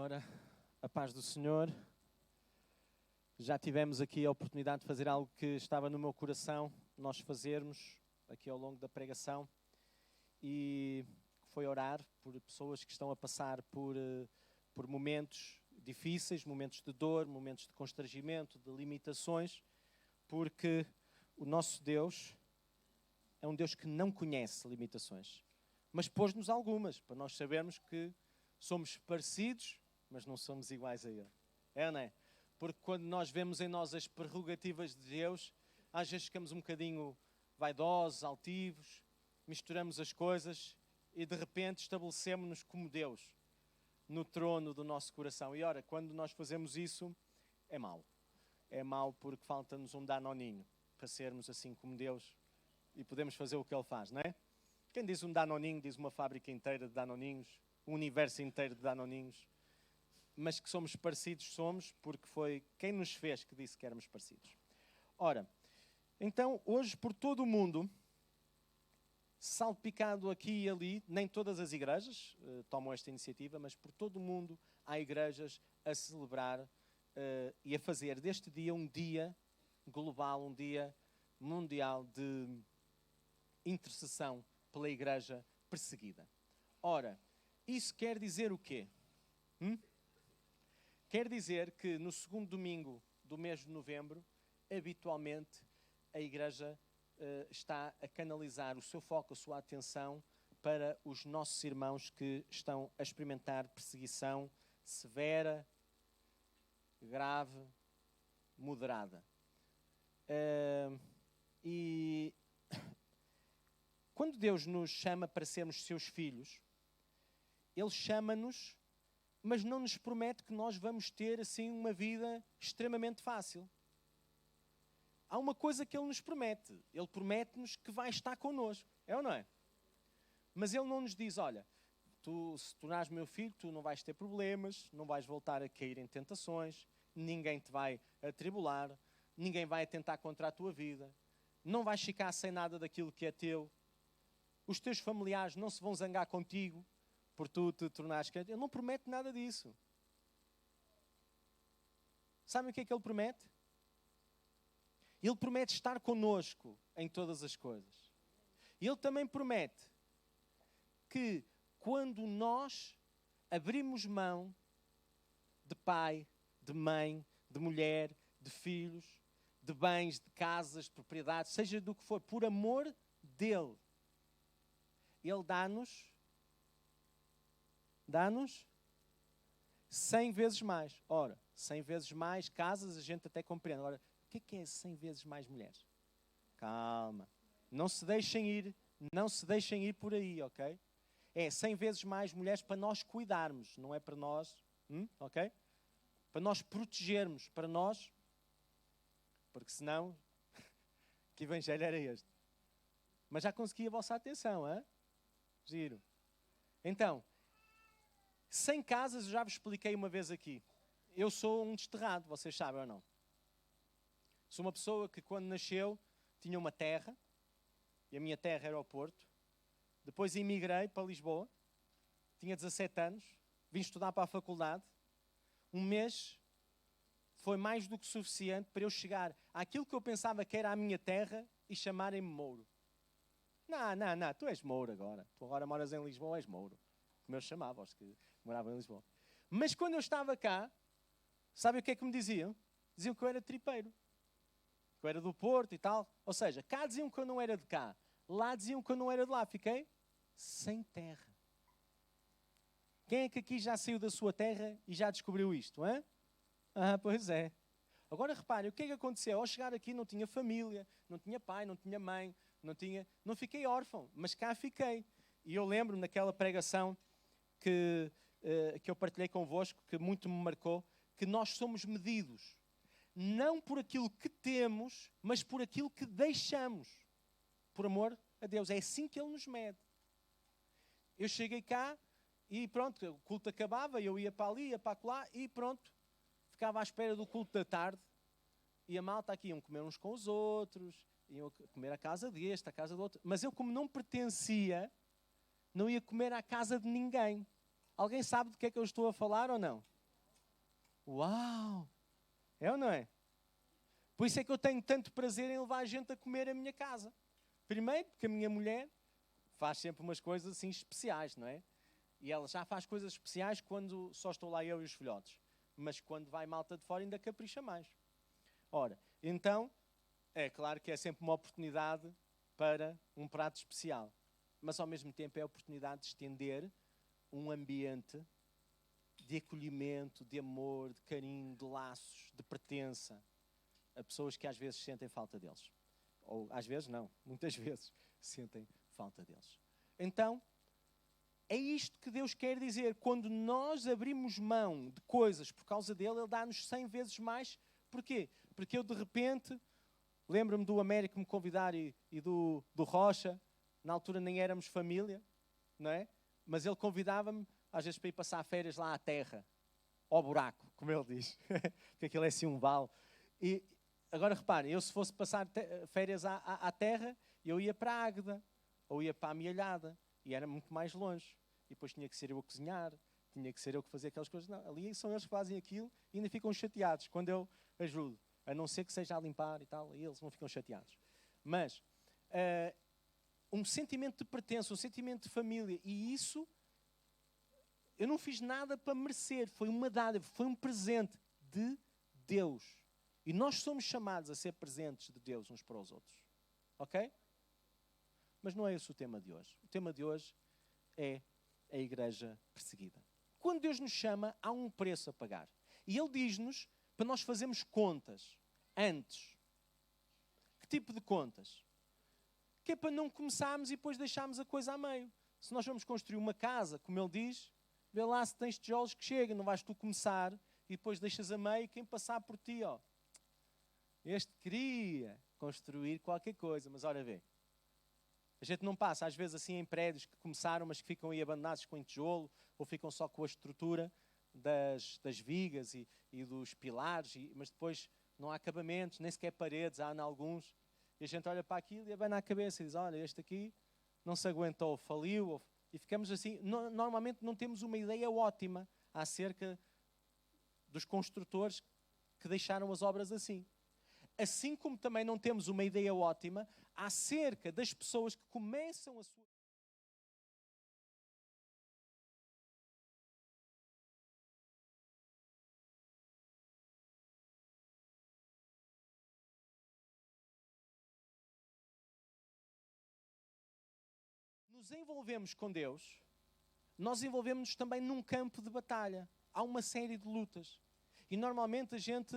Ora, a paz do Senhor. Já tivemos aqui a oportunidade de fazer algo que estava no meu coração, nós fazermos aqui ao longo da pregação, e foi orar por pessoas que estão a passar por momentos difíceis, momentos de dor, momentos de constrangimento, de limitações, porque o nosso Deus é um Deus que não conhece limitações, mas pôs-nos algumas, para nós sabermos que somos parecidos, mas não somos iguais a Ele. É, não é? Porque quando nós vemos em nós as prerrogativas de Deus, às vezes ficamos um bocadinho vaidosos, altivos, misturamos as coisas e de repente estabelecemos-nos como Deus no trono do nosso coração. E ora, quando nós fazemos isso, é mau. É mau porque falta-nos um danoninho para sermos assim como Deus e podemos fazer o que Ele faz, não é? Quem diz um danoninho, diz uma fábrica inteira de danoninhos, um universo inteiro de danoninhos. Mas que somos parecidos, somos, porque foi quem nos fez que disse que éramos parecidos. Ora, então, hoje por todo o mundo, salpicado aqui e ali, nem todas as igrejas tomam esta iniciativa, mas por todo o mundo há igrejas a celebrar e a fazer deste dia um dia global, um dia mundial de intercessão pela igreja perseguida. Ora, isso quer dizer o quê? Quer dizer que no segundo domingo do mês de novembro, habitualmente, a Igreja está a canalizar o seu foco, a sua atenção para os nossos irmãos que estão a experimentar perseguição severa, grave, moderada. E quando Deus nos chama para sermos seus filhos, Ele chama-nos, mas não nos promete que nós vamos ter assim uma vida extremamente fácil. Há uma coisa que Ele nos promete. Ele promete-nos que vai estar connosco. É ou não é? Mas Ele não nos diz, olha, tu se tornares meu filho, tu não vais ter problemas, não vais voltar a cair em tentações, ninguém te vai atribular, ninguém vai atentar contra a tua vida, não vais ficar sem nada daquilo que é teu, os teus familiares não se vão zangar contigo, por tu te tornares crente. Ele não promete nada disso. Sabem o que é que Ele promete? Ele promete estar connosco em todas as coisas. Ele também promete que quando nós abrimos mão de pai, de mãe, de mulher, de filhos, de bens, de casas, de propriedades, seja do que for, por amor dEle, Ele dá-nos 100 vezes mais. Ora, 100 vezes mais casas a gente até compreende. Agora, o que é 100 vezes mais mulheres? Calma. Não se deixem ir por aí, ok? É 100 vezes mais mulheres para nós cuidarmos, não é para nós, ok? Para nós protegermos, para nós, porque senão, que evangelho era este? Mas já consegui a vossa atenção, hein? Giro. Então, 100 casas, eu já vos expliquei uma vez aqui. Eu sou um desterrado, vocês sabem ou não? Sou uma pessoa que quando nasceu tinha uma terra, e a minha terra era o Porto. Depois emigrei para Lisboa, tinha 17 anos, vim estudar para a faculdade. Um mês foi mais do que suficiente para eu chegar àquilo que eu pensava que era a minha terra e chamarem-me Mouro. Não, tu és Mouro agora. Tu agora moras em Lisboa, és Mouro. Como eu chamava os que moravam em Lisboa. Mas quando eu estava cá, sabe o que é que me diziam? Diziam que eu era tripeiro. Que eu era do Porto e tal. Ou seja, cá diziam que eu não era de cá. Lá diziam que eu não era de lá. Fiquei sem terra. Quem é que aqui já saiu da sua terra e já descobriu isto? Hein? Pois é. Agora reparem, o que é que aconteceu? Ao chegar aqui não tinha família, não tinha pai, não tinha mãe, não fiquei órfão, mas cá fiquei. E eu lembro-me naquela pregação que eu partilhei convosco, que muito me marcou, que nós somos medidos, não por aquilo que temos, mas por aquilo que deixamos, por amor a Deus. É assim que Ele nos mede. Eu cheguei cá e pronto, o culto acabava, eu ia para ali, ia para lá e pronto, ficava à espera do culto da tarde e a malta aqui iam comer uns com os outros, iam comer a casa deste, a casa do outro, mas eu como não pertencia, não ia comer à casa de ninguém. Alguém sabe do que é que eu estou a falar ou não? Uau! É ou não é? Por isso é que eu tenho tanto prazer em levar a gente a comer a minha casa. Primeiro, porque a minha mulher faz sempre umas coisas assim especiais, não é? E ela já faz coisas especiais quando só estou lá eu e os filhotes. Mas quando vai malta de fora ainda capricha mais. Ora, então, é claro que é sempre uma oportunidade para um prato especial. Mas ao mesmo tempo é a oportunidade de estender um ambiente de acolhimento, de amor, de carinho, de laços, de pertença a pessoas que às vezes sentem falta deles. Ou às vezes não, muitas vezes sentem falta deles. Então, é isto que Deus quer dizer. Quando nós abrimos mão de coisas por causa dele, Ele dá-nos 100 vezes mais. Porquê? Porque eu de repente, lembro-me do Américo me convidar e do Rocha, na altura nem éramos família, não é? Mas ele convidava-me às vezes para ir passar férias lá à terra, ao buraco, como ele diz, porque aquilo é assim um vale. E agora reparem, eu se fosse passar férias à terra, eu ia para a Águeda, ou ia para a Amealhada, e era muito mais longe. E depois tinha que ser eu a cozinhar, tinha que ser eu que fazia aquelas coisas. Não, ali são eles que fazem aquilo e ainda ficam chateados quando eu ajudo. A não ser que seja a limpar e tal, e eles não ficam chateados. Mas um sentimento de pertença, um sentimento de família, e isso eu não fiz nada para merecer, foi uma dádiva, foi um presente de Deus. E nós somos chamados a ser presentes de Deus uns para os outros. Ok? Mas não é esse o tema de hoje. O tema de hoje é a igreja perseguida. Quando Deus nos chama, há um preço a pagar. E Ele diz-nos para nós fazermos contas antes. Que tipo de contas? Que é para não começarmos e depois deixarmos a coisa a meio. Se nós vamos construir uma casa, como Ele diz, vê lá se tens tijolos que chegam. Não vais tu começar e depois deixas a meio quem passar por ti. Ó. Este queria construir qualquer coisa, mas ora vê. A gente não passa, às vezes, assim em prédios que começaram, mas que ficam aí abandonados com tijolo, ou ficam só com a estrutura das vigas e dos pilares, mas depois não há acabamentos, nem sequer paredes, há em alguns. E a gente olha para aquilo e abana a cabeça e diz, olha, este aqui não se aguentou, faliu. E ficamos assim, normalmente não temos uma ideia ótima acerca dos construtores que deixaram as obras assim. Assim como também não temos uma ideia ótima acerca das pessoas que começam a sua... Nos envolvemos com Deus, nós envolvemos-nos também num campo de batalha. Há uma série de lutas. E normalmente a gente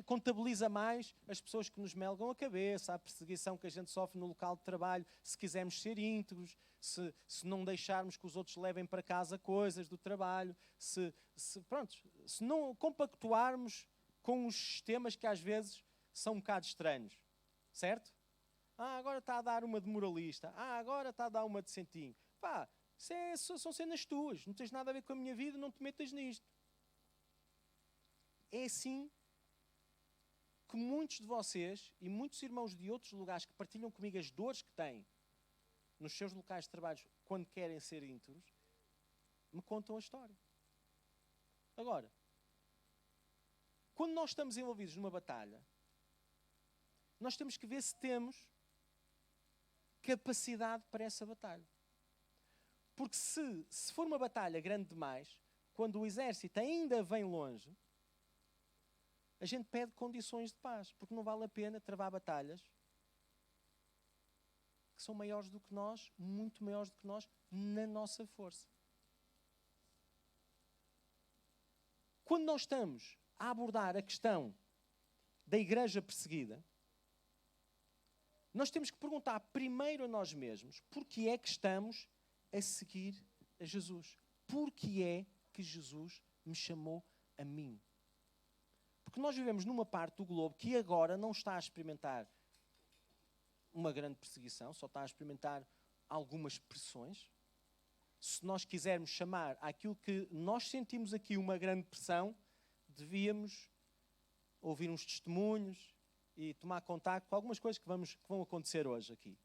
contabiliza mais as pessoas que nos melgam a cabeça, a perseguição que a gente sofre no local de trabalho, se quisermos ser íntegros, se não deixarmos que os outros levem para casa coisas do trabalho, se não compactuarmos com os sistemas que às vezes são um bocado estranhos. Certo? Agora está a dar uma de moralista. Agora está a dar uma de centinho. Pá, são cenas tuas. Não tens nada a ver com a minha vida, não te metas nisto. É assim que muitos de vocês e muitos irmãos de outros lugares que partilham comigo as dores que têm nos seus locais de trabalho quando querem ser íntegros, me contam a história. Agora, quando nós estamos envolvidos numa batalha, nós temos que ver se temos capacidade para essa batalha. Porque se for uma batalha grande demais, quando o exército ainda vem longe, a gente pede condições de paz, porque não vale a pena travar batalhas que são maiores do que nós, muito maiores do que nós, na nossa força. Quando nós estamos a abordar a questão da igreja perseguida, nós temos que perguntar primeiro a nós mesmos porque é que estamos a seguir a Jesus. Porque é que Jesus me chamou a mim? Porque nós vivemos numa parte do globo que agora não está a experimentar uma grande perseguição, só está a experimentar algumas pressões. Se nós quisermos chamar aquilo que nós sentimos aqui uma grande pressão, devíamos ouvir uns testemunhos e tomar contacto com algumas coisas que vão acontecer hoje aqui.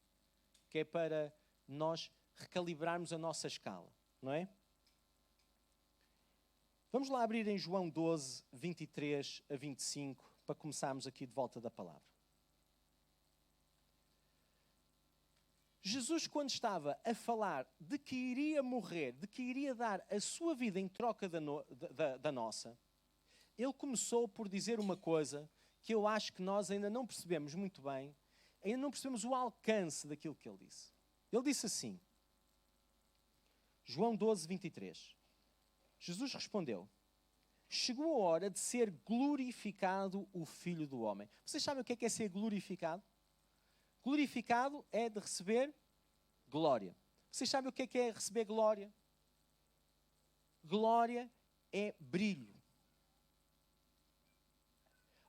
Que é para nós recalibrarmos a nossa escala, não é? Vamos lá abrir em João 12, 23 a 25, para começarmos aqui de volta da palavra. Jesus, quando estava a falar de que iria morrer, de que iria dar a sua vida em troca da nossa, ele começou por dizer uma coisa que eu acho que nós ainda não percebemos muito bem, ainda não percebemos o alcance daquilo que ele disse. Ele disse assim, João 12, 23. Jesus respondeu, chegou a hora de ser glorificado o Filho do Homem. Vocês sabem o que é ser glorificado? Glorificado é de receber glória. Vocês sabem o que é receber glória? Glória é brilho.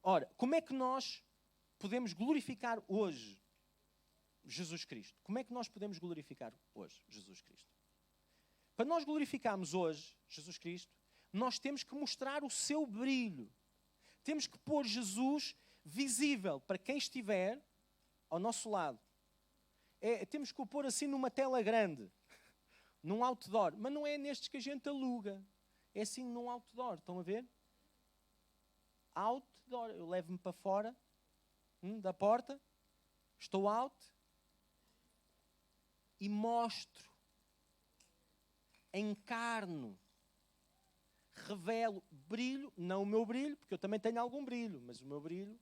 Ora, como é que nós podemos glorificar hoje Jesus Cristo? Como é que nós podemos glorificar hoje Jesus Cristo? Para nós glorificarmos hoje Jesus Cristo, nós temos que mostrar o seu brilho. Temos que pôr Jesus visível para quem estiver ao nosso lado. Temos que o pôr assim numa tela grande, num outdoor. Mas não é nestes que a gente aluga. É assim num outdoor. Estão a ver? Outdoor. Eu levo-me para fora da porta, estou out e mostro, encarno, revelo brilho, não o meu brilho, porque eu também tenho algum brilho, mas o meu brilho,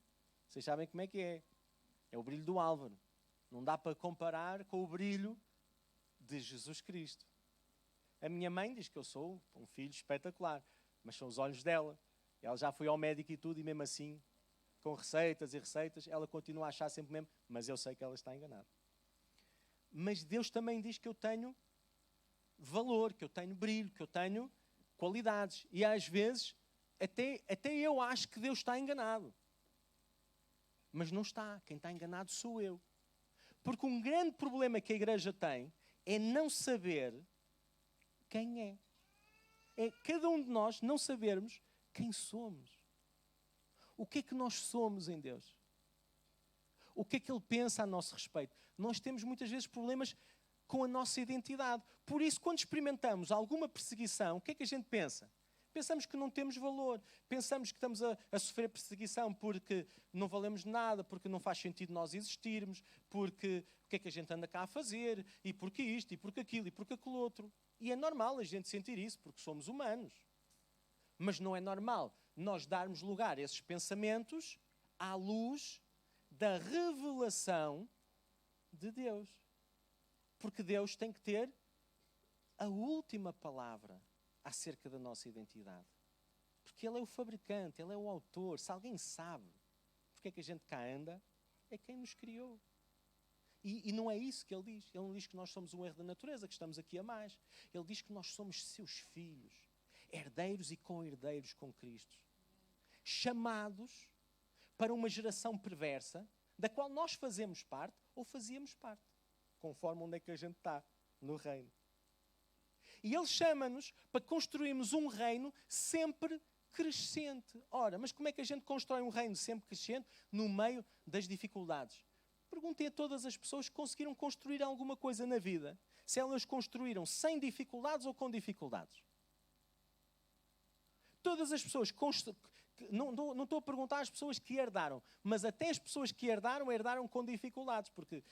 vocês sabem como é que é. É o brilho do Álvaro. Não dá para comparar com o brilho de Jesus Cristo. A minha mãe diz que eu sou um filho espetacular, mas são os olhos dela. Ela já foi ao médico e tudo, e mesmo assim, com receitas e receitas, ela continua a achar sempre mesmo, mas eu sei que ela está enganada. Mas Deus também diz que eu tenho valor, que eu tenho brilho, que eu tenho qualidades. E às vezes, até eu acho que Deus está enganado. Mas não está. Quem está enganado sou eu. Porque um grande problema que a igreja tem é não saber quem é. É cada um de nós não sabermos quem somos. O que é que nós somos em Deus? O que é que Ele pensa a nosso respeito? Nós temos muitas vezes problemas com a nossa identidade. Por isso, quando experimentamos alguma perseguição, o que é que a gente pensa? Pensamos que não temos valor. Pensamos que estamos a sofrer perseguição porque não valemos nada, porque não faz sentido nós existirmos, porque o que é que a gente anda cá a fazer, e porque isto, e porque aquilo, e porque aquilo outro. E é normal a gente sentir isso, porque somos humanos. Mas não é normal nós darmos lugar a esses pensamentos à luz da revelação de Deus. Porque Deus tem que ter a última palavra acerca da nossa identidade. Porque Ele é o fabricante, Ele é o autor. Se alguém sabe porque é que a gente cá anda, é quem nos criou. E não é isso que Ele diz. Ele não diz que nós somos um erro da natureza, que estamos aqui a mais. Ele diz que nós somos seus filhos, herdeiros e co-herdeiros com Cristo. Chamados para uma geração perversa, da qual nós fazemos parte ou fazíamos parte, conforme onde é que a gente está no reino. E Ele chama-nos para construirmos um reino sempre crescente. Ora, mas como é que a gente constrói um reino sempre crescente no meio das dificuldades? Perguntem a todas as pessoas que conseguiram construir alguma coisa na vida, se elas construíram sem dificuldades ou com dificuldades. Todas as pessoas, não estou a perguntar às pessoas que herdaram, mas até as pessoas que herdaram com dificuldades, porque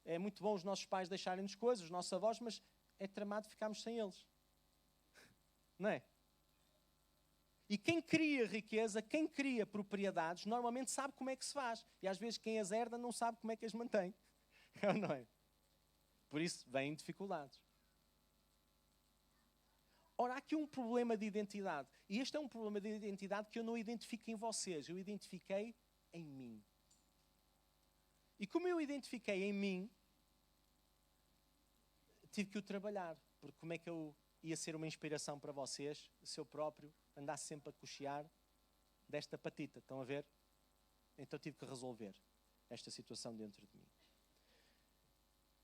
é muito bom os nossos pais deixarem-nos coisas, os nossos avós, mas é tramado ficarmos sem eles. Não é? E quem cria riqueza, quem cria propriedades, normalmente sabe como é que se faz. E às vezes quem as herda não sabe como é que as mantém. Não é? Por isso vêm dificuldades. Ora, há aqui um problema de identidade. E este é um problema de identidade que eu não identifico em vocês. Eu identifiquei em mim. E como eu identifiquei em mim, tive que o trabalhar. Porque como é que eu ia ser uma inspiração para vocês, se eu próprio andasse sempre a cochear desta patita? Estão a ver? Então tive que resolver esta situação dentro de mim.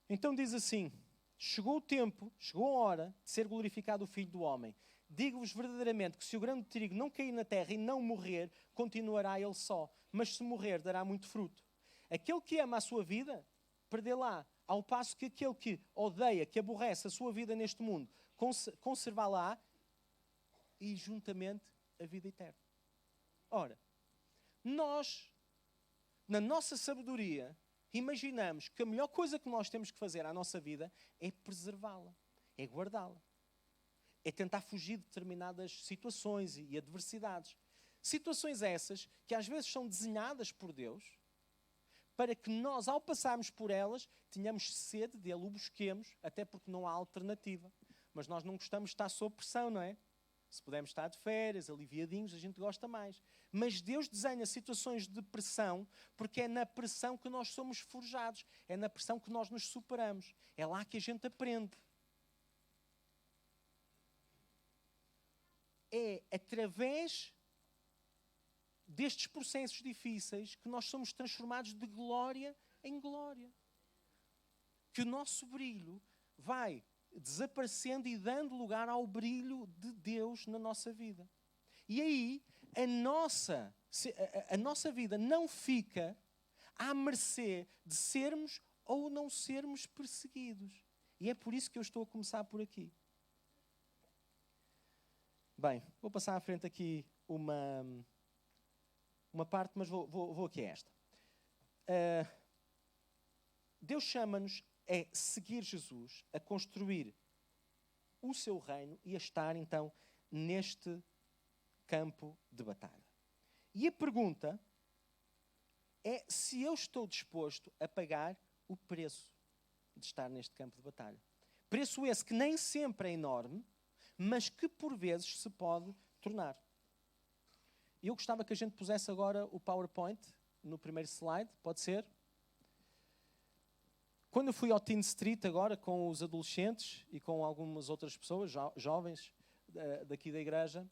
Então diz assim: chegou o tempo, chegou a hora de ser glorificado o Filho do Homem. Digo-vos verdadeiramente que se o grão de trigo não cair na terra e não morrer, continuará ele só. Mas se morrer, dará muito fruto. Aquele que ama a sua vida, perdê-la. Ao passo que aquele que odeia, que aborrece a sua vida neste mundo, conservá-la e juntamente a vida eterna. Ora, nós, na nossa sabedoria, imaginamos que a melhor coisa que nós temos que fazer à nossa vida é preservá-la, é guardá-la. É tentar fugir de determinadas situações e adversidades. Situações essas que às vezes são desenhadas por Deus para que nós, ao passarmos por elas, tenhamos sede dele, o busquemos, até porque não há alternativa. Mas nós não gostamos de estar sob pressão, não é? Se pudermos estar de férias, aliviadinhos, a gente gosta mais. Mas Deus desenha situações de pressão porque é na pressão que nós somos forjados. É na pressão que nós nos superamos. É lá que a gente aprende. É através destes processos difíceis que nós somos transformados de glória em glória. Que o nosso brilho vai desaparecendo e dando lugar ao brilho de Deus na nossa vida. E aí, a nossa vida não fica à mercê de sermos ou não sermos perseguidos. E é por isso que eu estou a começar por aqui. Bem, vou passar à frente aqui uma parte, mas vou aqui a esta. Deus chama-nos a seguir Jesus, a construir o seu reino e a estar, então, neste campo de batalha. E a pergunta é se eu estou disposto a pagar o preço de estar neste campo de batalha. Preço esse que nem sempre é enorme, mas que por vezes se pode tornar. Eu gostava que a gente pusesse agora o PowerPoint no primeiro slide, pode ser? Quando eu fui ao Teen Street agora com os adolescentes e com algumas outras pessoas, jovens daqui da igreja,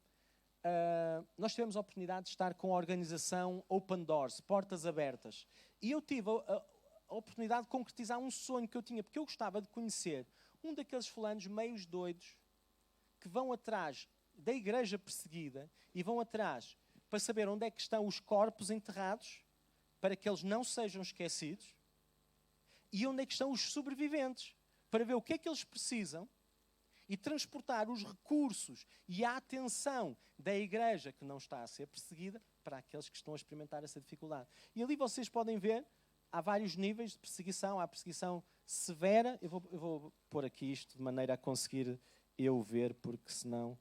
nós tivemos a oportunidade de estar com a organização Open Doors, Portas Abertas. E eu tive a oportunidade de concretizar um sonho que eu tinha, porque eu gostava de conhecer um daqueles fulanos meios doidos que vão atrás da igreja perseguida e vão atrás para saber onde é que estão os corpos enterrados, para que eles não sejam esquecidos, e onde é que estão os sobreviventes, para ver o que é que eles precisam e transportar os recursos e a atenção da igreja que não está a ser perseguida para aqueles que estão a experimentar essa dificuldade. E ali vocês podem ver, há vários níveis de perseguição. Há a perseguição severa. Eu vou pôr aqui isto de maneira a conseguir eu ver, porque senão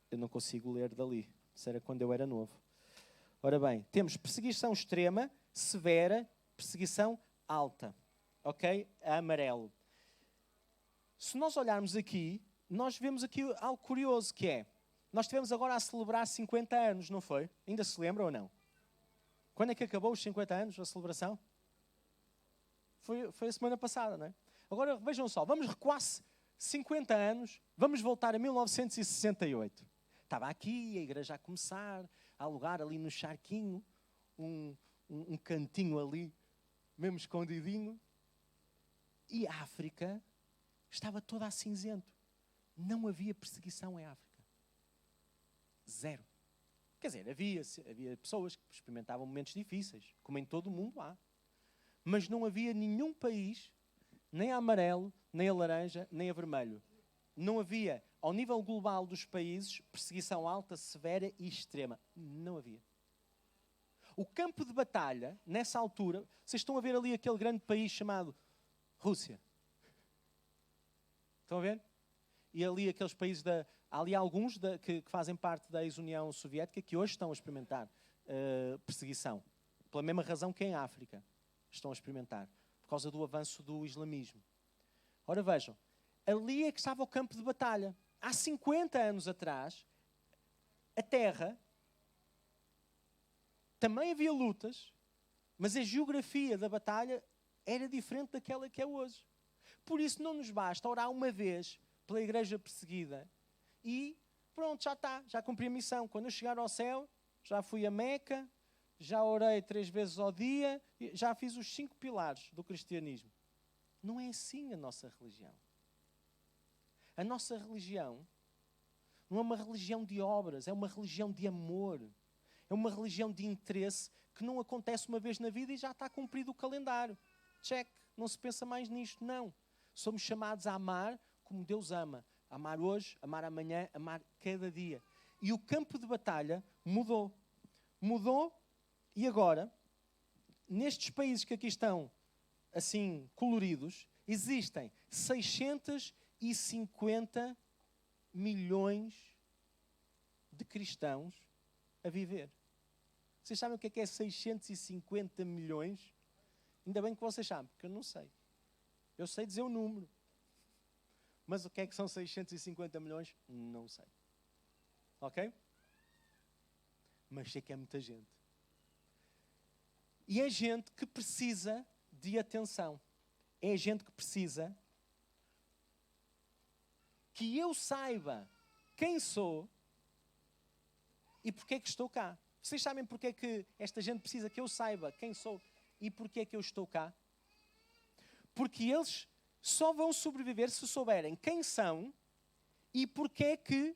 eu não consigo ler dali. Isso era quando eu era novo. Ora bem, temos perseguição extrema, severa, perseguição alta. Ok? A amarelo. Se nós olharmos aqui, nós vemos aqui algo curioso, que é, nós estivemos agora a celebrar 50 anos, não foi? Ainda se lembra ou não? Quando é que acabou os 50 anos, a celebração? Foi a semana passada, não é? Agora, vejam só, vamos recuar 50 anos, vamos voltar a 1968. Estava aqui a igreja a começar, a alugar ali no charquinho, um cantinho ali, mesmo escondidinho. E a África estava toda a cinzento. Não havia perseguição em África. Zero. Quer dizer, havia pessoas que experimentavam momentos difíceis, como em todo o mundo há. Mas não havia nenhum país, nem a amarelo, nem a laranja, nem a vermelho. Não havia, ao nível global dos países, perseguição alta, severa e extrema. Não havia. O campo de batalha, nessa altura, vocês estão a ver ali aquele grande país chamado Rússia. Estão a ver? E ali aqueles países, há ali alguns que fazem parte da ex-União Soviética que hoje estão a experimentar perseguição. Pela mesma razão que em África estão a experimentar. Por causa do avanço do islamismo. Ora vejam, ali é que estava o campo de batalha. Há 50 anos atrás, a terra, também havia lutas, mas a geografia da batalha era diferente daquela que é hoje. Por isso não nos basta orar uma vez pela igreja perseguida e pronto, já está, já cumpri a missão. Quando eu chegar ao céu, já fui a Meca, já orei 3 vezes ao dia, já fiz os 5 pilares do cristianismo. Não é assim a nossa religião. A nossa religião não é uma religião de obras, é uma religião de amor. É uma religião de interesse que não acontece uma vez na vida e já está cumprido o calendário. Check, não se pensa mais nisto, não. Somos chamados a amar como Deus ama. Amar hoje, amar amanhã, amar cada dia. E o campo de batalha mudou. Mudou e agora, nestes países que aqui estão, assim, coloridos, existem 650 milhões de cristãos a viver. Vocês sabem o que é 650 milhões? Ainda bem que vocês sabem, porque eu não sei. Eu sei dizer o número. Mas o que é que são 650 milhões? Não sei. Ok? Mas sei que é muita gente. E é gente que precisa de atenção. É gente que precisa que eu saiba quem sou e porque é que estou cá. Vocês sabem porque é que esta gente precisa que eu saiba quem sou e porque é que eu estou cá? Porque eles só vão sobreviver se souberem quem são e porque é que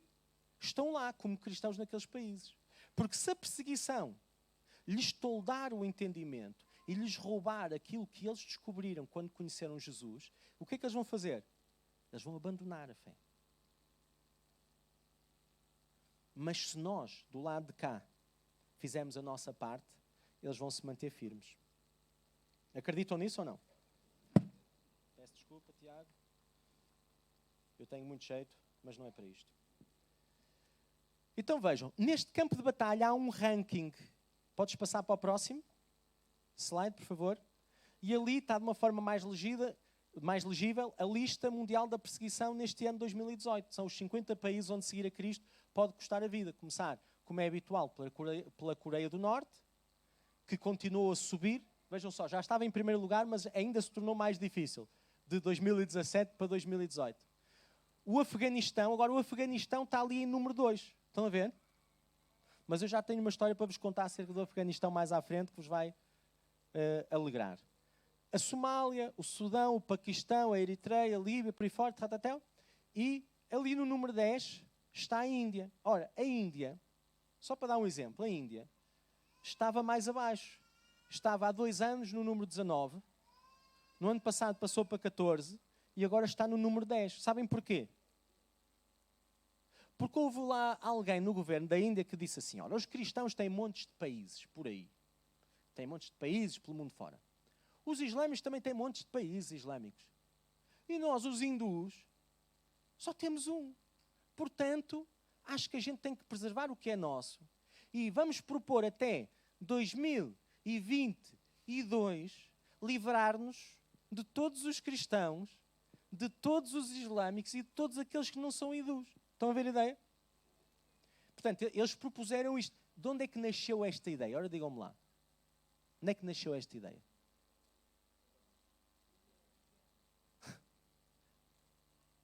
estão lá como cristãos naqueles países. Porque se a perseguição lhes toldar o entendimento e lhes roubar aquilo que eles descobriram quando conheceram Jesus, o que é que eles vão fazer? Eles vão abandonar a fé. Mas se nós, do lado de cá, fizermos a nossa parte, eles vão se manter firmes. Acreditam nisso ou não? Peço desculpa, Tiago. Eu tenho muito jeito, mas não é para isto. Então vejam, neste campo de batalha há um ranking. Podes passar para o próximo? Slide, por favor. E ali está de uma forma mais legível a lista mundial da perseguição neste ano de 2018. São os 50 países onde seguir a Cristo pode custar a vida. Começar, como é habitual, pela Coreia do Norte, que continuou a subir. Vejam só, já estava em primeiro lugar, mas ainda se tornou mais difícil. De 2017 para 2018. O Afeganistão está ali em número 2. Estão a ver? Mas eu já tenho uma história para vos contar acerca do Afeganistão mais à frente que vos vai alegrar. A Somália, o Sudão, o Paquistão, a Eritreia, a Líbia, por aí fora, e ali no número 10 está a Índia. Ora, a Índia, só para dar um exemplo, a Índia estava mais abaixo. Estava há 2 anos no número 19, no ano passado passou para 14 e agora está no número 10. Sabem porquê? Porque houve lá alguém no governo da Índia que disse assim, olha, os cristãos têm montes de países por aí. Têm montes de países pelo mundo fora. Os islâmicos também têm montes de países islâmicos. E nós, os hindus, só temos um. Portanto, acho que a gente tem que preservar o que é nosso. E vamos propor até 2022 livrar-nos de todos os cristãos, de todos os islâmicos e de todos aqueles que não são hindus. Estão a ver a ideia? Portanto, eles propuseram isto. De onde é que nasceu esta ideia? Ora, digam-me lá. Onde é que nasceu esta ideia?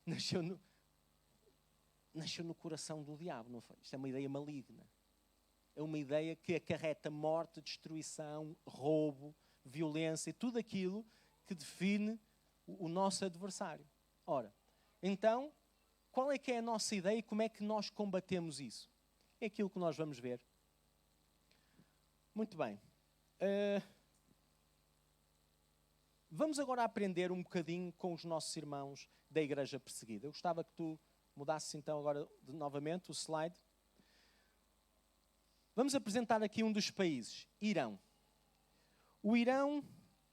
Nasceu no coração do diabo, não foi? Isto é uma ideia maligna. É uma ideia que acarreta morte, destruição, roubo, violência e tudo aquilo que define o nosso adversário. Ora, então, qual é que é a nossa ideia e como é que nós combatemos isso? É aquilo que nós vamos ver. Muito bem. Vamos agora aprender um bocadinho com os nossos irmãos da Igreja Perseguida. Eu gostava que tu mudasses então agora novamente o slide. Vamos apresentar aqui um dos países, Irão. O Irão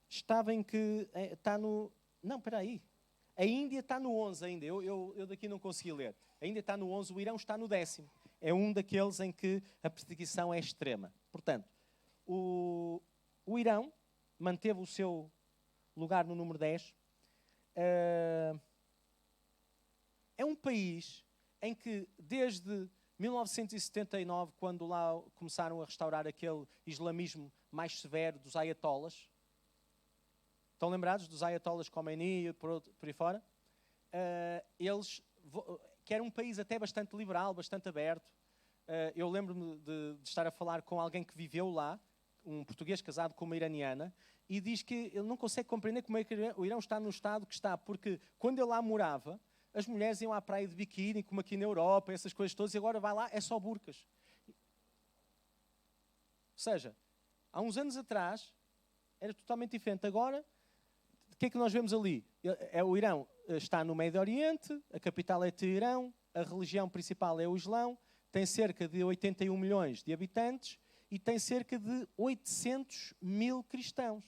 estava em que... está no... Não, espera aí. A Índia está no 11 ainda. Eu daqui não consegui ler. A Índia está no 11, o Irão está no 10º. É um daqueles em que a perseguição é extrema. Portanto, o Irão manteve o seu lugar no número 10. É um país em que, desde 1979, quando lá começaram a restaurar aquele islamismo mais severo dos ayatollahs, estão lembrados dos ayatollahs Khomeini e por aí fora? Eles, que era um país até bastante liberal, bastante aberto. Eu lembro-me de estar a falar com alguém que viveu lá, um português casado com uma iraniana, e diz que ele não consegue compreender como é que o Irão está no estado que está, porque quando ele lá morava, as mulheres iam à praia de biquíni, como aqui na Europa, essas coisas todas, e agora vai lá, é só burcas. Ou seja, há uns anos atrás, era totalmente diferente. Agora, o que é que nós vemos ali? É o Irão está no Médio Oriente, a capital é Teherão, a religião principal é o Islão, tem cerca de 81 milhões de habitantes e tem cerca de 800 mil cristãos.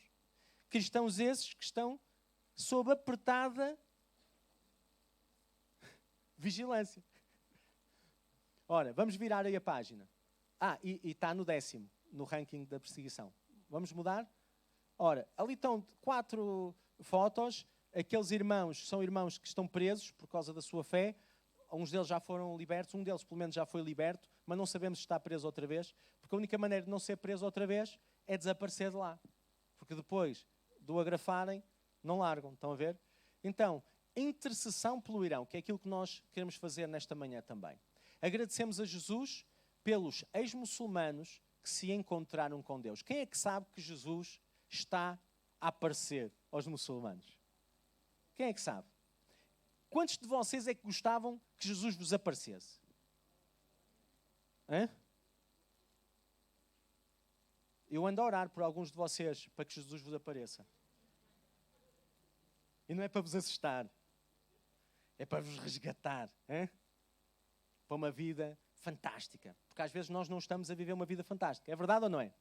Cristãos esses que estão sob apertada vigilância. Ora, vamos virar aí a página. E está no 10º, no ranking da perseguição. Vamos mudar? Ora, ali estão 4 fotos. Aqueles irmãos são irmãos que estão presos por causa da sua fé. Uns deles já foram libertos, um deles pelo menos já foi liberto, mas não sabemos se está preso outra vez, porque a única maneira de não ser preso outra vez é desaparecer de lá. Porque depois do agrafarem, não largam. Estão a ver? Então, intercessão pelo Irão, que é aquilo que nós queremos fazer nesta manhã também. Agradecemos a Jesus pelos ex-muçulmanos que se encontraram com Deus. Quem é que sabe que Jesus está a aparecer aos muçulmanos? Quem é que sabe? Quantos de vocês é que gostavam que Jesus vos aparecesse? Hã? Eu ando a orar por alguns de vocês para que Jesus vos apareça. E não é para vos assustar. É para vos resgatar. Hã? Para uma vida fantástica. Porque às vezes nós não estamos a viver uma vida fantástica. É verdade ou não é?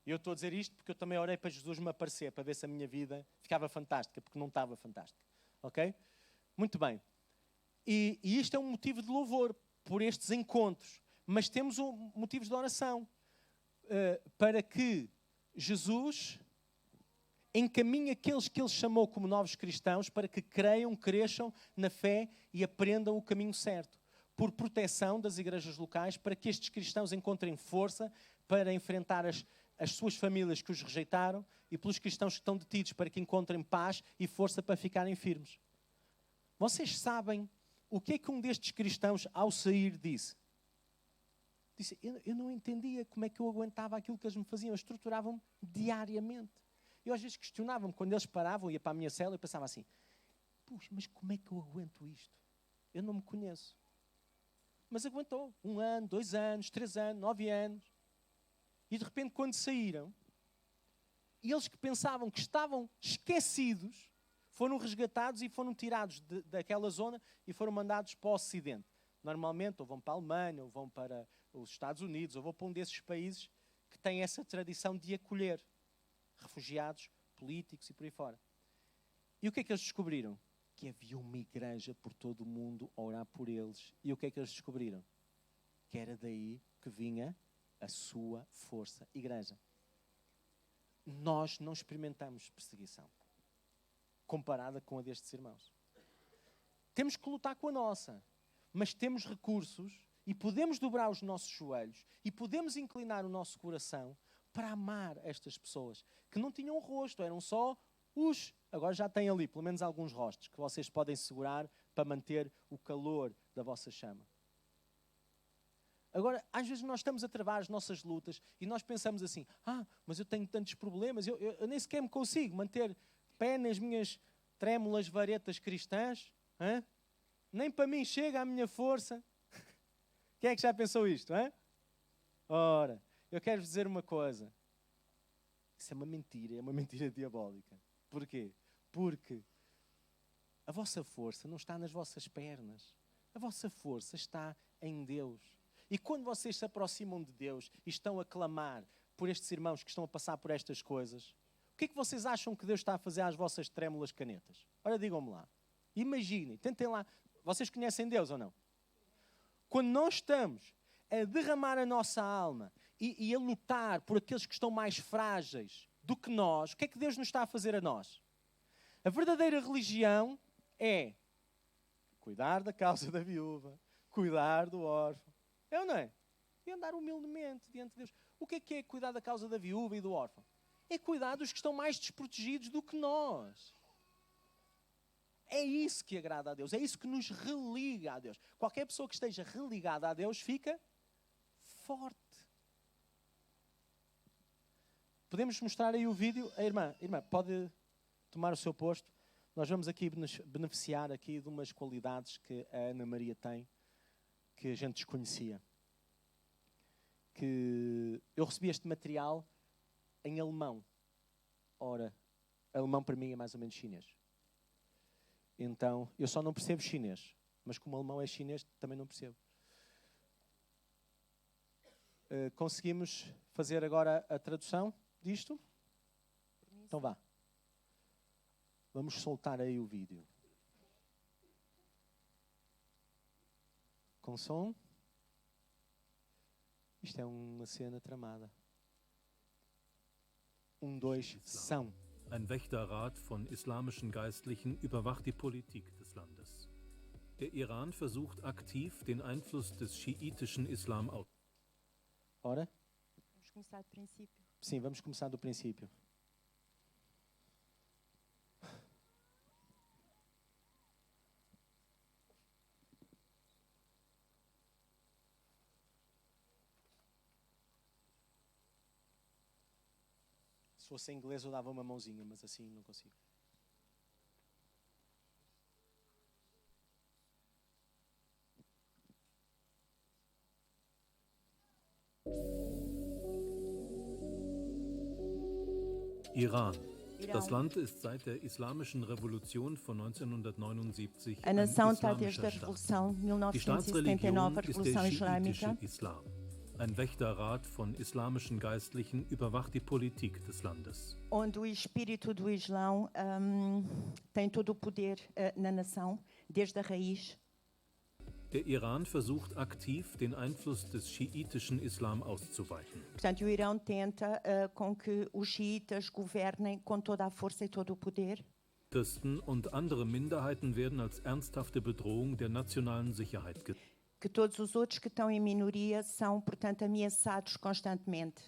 E eu estou a dizer isto porque eu também orei para Jesus me aparecer, para ver se a minha vida ficava fantástica, porque não estava fantástica. Ok? Muito bem. E isto é um motivo de louvor por estes encontros. Mas temos motivos de oração. Para que Jesus encaminhe aqueles que Ele chamou como novos cristãos para que creiam, cresçam na fé e aprendam o caminho certo. Por proteção das igrejas locais, para que estes cristãos encontrem força para enfrentar as suas famílias que os rejeitaram e pelos cristãos que estão detidos para que encontrem paz e força para ficarem firmes. Vocês sabem o que é que um destes cristãos, ao sair, disse? Disse, eu não entendia como é que eu aguentava aquilo que eles me faziam. Eles torturavam-me diariamente. Eu às vezes questionava-me, quando eles paravam, ia para a minha cela e pensava assim, puxa, mas como é que eu aguento isto? Eu não me conheço. Mas aguentou 1 ano, 2 anos, 3 anos, 9 anos. E de repente, quando saíram, eles que pensavam que estavam esquecidos, foram resgatados e foram tirados daquela zona e foram mandados para o Ocidente. Normalmente, ou vão para a Alemanha, ou vão para os Estados Unidos, ou vão para um desses países que têm essa tradição de acolher refugiados, políticos e por aí fora. E o que é que eles descobriram? Que havia uma igreja por todo o mundo a orar por eles. E o que é que eles descobriram? Que era daí que vinha a sua força. Igreja, nós não experimentamos perseguição comparada com a destes irmãos. Temos que lutar com a nossa, mas temos recursos e podemos dobrar os nossos joelhos e podemos inclinar o nosso coração para amar estas pessoas que não tinham rosto, eram só agora já têm ali pelo menos alguns rostos que vocês podem segurar para manter o calor da vossa chama. Agora, às vezes nós estamos a travar as nossas lutas e nós pensamos assim, mas eu tenho tantos problemas, eu nem sequer me consigo manter pé nas minhas trémulas varetas cristãs, nem para mim chega a minha força. Quem é que já pensou isto? Ora, eu quero vos dizer uma coisa. Isso é uma mentira diabólica. Porquê? Porque a vossa força não está nas vossas pernas. A vossa força está em Deus. E quando vocês se aproximam de Deus e estão a clamar por estes irmãos que estão a passar por estas coisas, o que é que vocês acham que Deus está a fazer às vossas trémulas canetas? Ora, digam-me lá. Imaginem, tentem lá. Vocês conhecem Deus ou não? Quando nós estamos a derramar a nossa alma e a lutar por aqueles que estão mais frágeis do que nós, o que é que Deus nos está a fazer a nós? A verdadeira religião é cuidar da causa da viúva, cuidar do órfão. É ou não é? E andar humildemente diante de Deus. O que é cuidar da causa da viúva e do órfão? É cuidar dos que estão mais desprotegidos do que nós. É isso que agrada a Deus. É isso que nos religa a Deus. Qualquer pessoa que esteja religada a Deus fica forte. Podemos mostrar aí o vídeo? A irmã, pode tomar o seu posto. Nós vamos aqui beneficiar aqui de umas qualidades que a Ana Maria tem, que a gente desconhecia. Que eu recebi este material em alemão. Ora, alemão para mim é mais ou menos chinês. Então, eu só não percebo chinês. Mas como o alemão é chinês, também não percebo. Conseguimos fazer agora a tradução disto? Então vá. Vamos soltar aí o vídeo. Com som. Isto é uma cena tramada. 1, 2, são. Ein Wächterrat von islamischen Geistlichen überwacht die Politik des Landes. Der Iran versucht aktiv, den Einfluss des schiitischen Islam aus. Ora? Vamos começar do princípio. Sim, vamos começar do princípio. Se fosse em inglês eu dava uma mãozinha, mas assim não consigo. Iran. Das Land ist seit der Islamischen Revolution von 1979 A ein nação está desde islamischer a Staat. Revolução de Die Staatsreligion 1979, a ist Revolução der Islâmica. schiitische Islam. Ein Wächterrat von islamischen Geistlichen überwacht die Politik des Landes. Onde o espírito do Islão tem todo o poder na nação, desde a raiz. Der Iran versucht aktiv, den Einfluss des schiitischen Islam auszuweichen. Portanto, o Irão tenta com que os xiitas governem com toda a força e todo o poder. Christen und andere Minderheiten werden als ernsthafte Bedrohung der nationalen Sicherheit gesehen. Que todos os outros que estão em minoria são, portanto, ameaçados constantemente.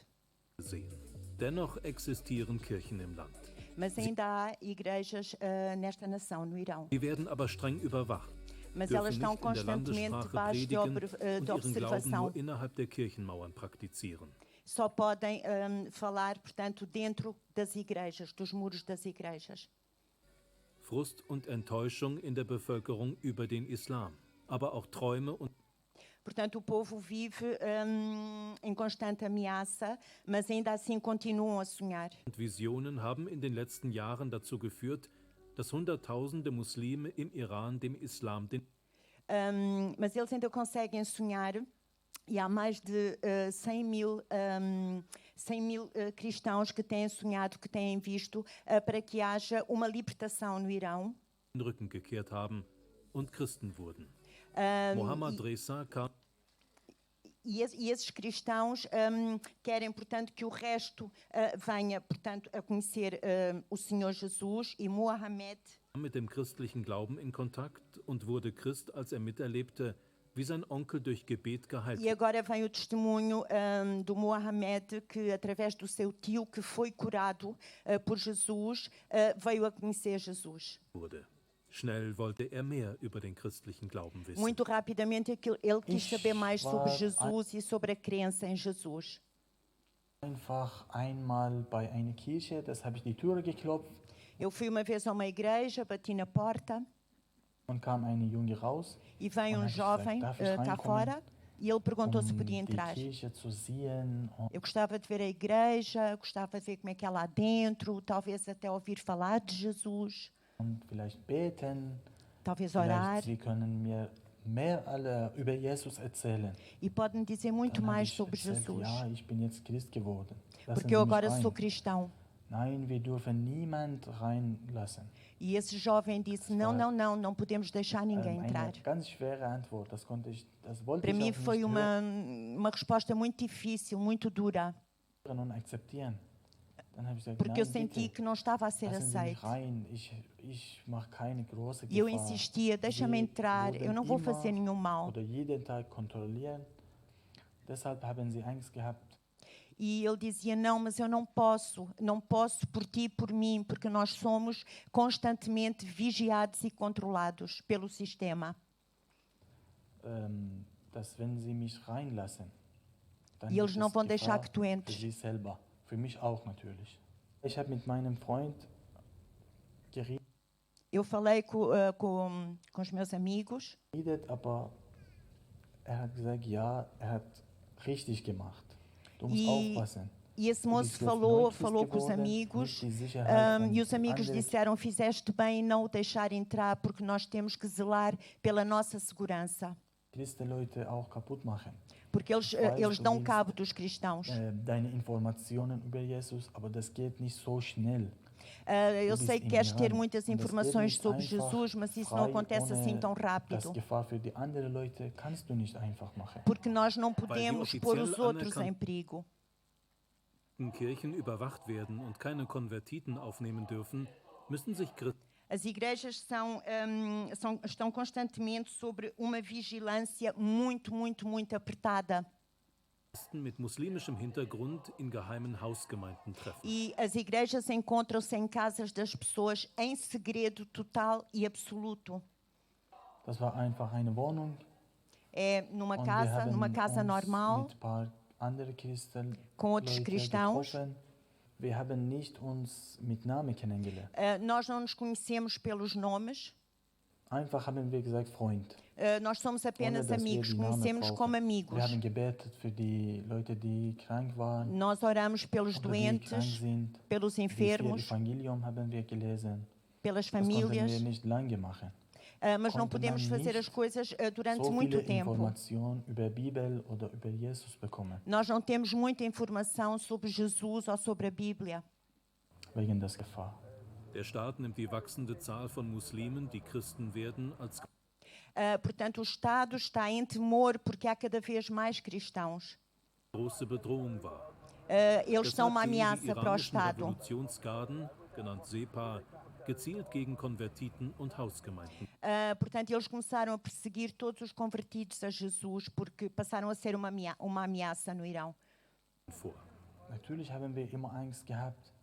Dennoch existieren Kirchen im Land. Mas ainda há igrejas nesta nação, no Irão. Sie werden aber streng überwacht, Mas elas dürfen estão nicht in der constantemente Landessprache debaixo de predigen und ihren Glauben observação. nur innerhalb der Kirchenmauern praktizieren. Só podem falar, portanto, dentro das igrejas, dos muros das igrejas. Frust und Enttäuschung in der Bevölkerung über den Islam, aber auch Träume und Portanto, o povo vive em constante ameaça, mas ainda assim continuam a sonhar. Visionen haben in den letzten Jahren dazu geführt, dass Hunderttausende Muslime im Iran dem Islam den Mas eles ainda conseguem sonhar e há mais de 100 mil cristãos que têm sonhado, que têm visto para que haja uma libertação no Irão. Rücken gekehrt haben und Christen wurden. Mohammad Reza kam E esses cristãos querem, portanto, que o resto venha, portanto, a conhecer o Senhor Jesus e Mohammed. mit dem christlichen Glauben in Kontakt und wurde Christ, als er miterlebte, wie sein Onkel durch Gebet geheilt E agora vem o testemunho do Mohammed, que através do seu tio, que foi curado por Jesus, veio a conhecer Jesus. wurde. Schnell wollte er mehr über den christlichen Glauben wissen. Muito rapidamente ele quis saber mais sobre Jesus e sobre a crença em Jesus. Einfach einmal bei einer Kirche, das habe ich die Türe geklopft Eu fui uma vez a uma igreja, bati na porta und kam eine Junge raus. e veio Und um habe ich jovem gesagt, darf ich cá reinkommen, fora e ele perguntou se podia die entrar. Kirche zu sehen und Eu gostava de ver a igreja, gostava de ver como é que é lá dentro, talvez até ouvir falar de Jesus, vielleicht beten. talvez orar. Vielleicht Sie können mir mehr über Jesus erzählen. E pode-me dizer muito Dann habe mais ich sobre erzählt, Jesus, ja, ich bin jetzt Christ geworden. Lassen porque Sie eu mich agora rein. sou cristão. Nein, wir dürfen niemand reinlassen. E esse jovem disse, não podemos deixar ninguém entrar. Eine ganz schwere Antwort, das wollte Para ich mim auch foi nicht uma resposta muito difícil, muito dura, hören und akzeptieren. Dann habe ich gesagt, porque eu nein, senti bitte, que não estava a ser lassen Sie mich aceito. rein. Ich mache keine große E eu Gefahr. insistia, deixa-me Sie entrar, eu não vou wurden fazer immer nenhum mal. oder jeden Tag kontrollieren. Deshalb haben sie Angst gehabt. E ele dizia, não, mas eu não posso por ti e por mim, porque nós somos constantemente vigiados e controlados pelo sistema. Dass wenn sie mich reinlassen, dann E eles gibt não es vão deixar Gefahr que tu für entres. sie selber. Für mich auch natürlich. Ich habe mit meinem Freund geredet, Eu falei com os meus amigos aber er hat gesagt, ja, er hat richtig gemacht. Du musst e, aufpassen. E esse Du moço bist jetzt falou Neutchrist com os geworden, amigos, nicht die Sicherheit e os von amigos anderen. disseram: fizeste bem em não o deixar entrar, porque nós temos que zelar pela nossa segurança. Christenleute auch kaputt machen. Porque eles, Ich weiß, eles du dão willst, cabo dos cristãos. Deine Informationen über Jesus, aber das geht nicht so schnell. Eu Du sei bist que im queres ter Iran. muitas Und das geht informações nicht sobre einfach Jesus, mas isso não frei, acontece assim ohne tão das rápido. Gefahr für die anderen Leute kannst du nicht einfach machen. Porque nós não podemos pôr os offiziell outros em perigo. Kirchen überwacht werden und keine Konvertiten aufnehmen dürfen, müssen sich As igrejas estão constantemente sobre uma vigilância muito apertada. Christen mit muslimischem Hintergrund in geheimen Hausgemeinden treffen. E as igrejas encontram-se em casas das pessoas em segredo total e absoluto. Das war einfach eine Wohnung. É numa Und wir casa, haben numa casa uns normal, mit ein paar andere Christen com outros Leute cristãos. getroffen. Wir haben nicht uns mit Namen kennengelernt. Nós não nos conhecemos pelos nomes. Einfach haben wir gesagt Freund. Nós somos apenas Ohne dass wir amigos, die Namen conhecemos como brauchen. amigos. Wir haben gebetet für die Leute, die krank waren. Nós oramos pelos Oder die krank doentes, sind. pelos Das enfermos, Evangelium haben wir gelesen. pelas Das konnten wir famílias, nicht lange machen. mas não konnte podemos man fazer nicht as coisas durante So muito viele tempo. Informationen über Bibel oder über Jesus bekommen, Nós não temos muita informação sobre Jesus ou sobre a Bíblia. wegen der Gefahr. Der Staat nimmt die wachsende Zahl von Muslimen, die Christen werden, als Portanto, o Estado está em temor porque há cada vez mais cristãos. große Bedrohung wahr. Eles são Deshalb uma gehen die ameaça para o iranischen Estado. Revolutionsgarden, genannt SEPA, gezielt gegen Konvertiten und Hausgemeinden Portanto, eles começaram a perseguir todos os convertidos a Jesus porque passaram a ser uma ameaça no Irão. vor. Natürlich haben wir immer Angst gehabt.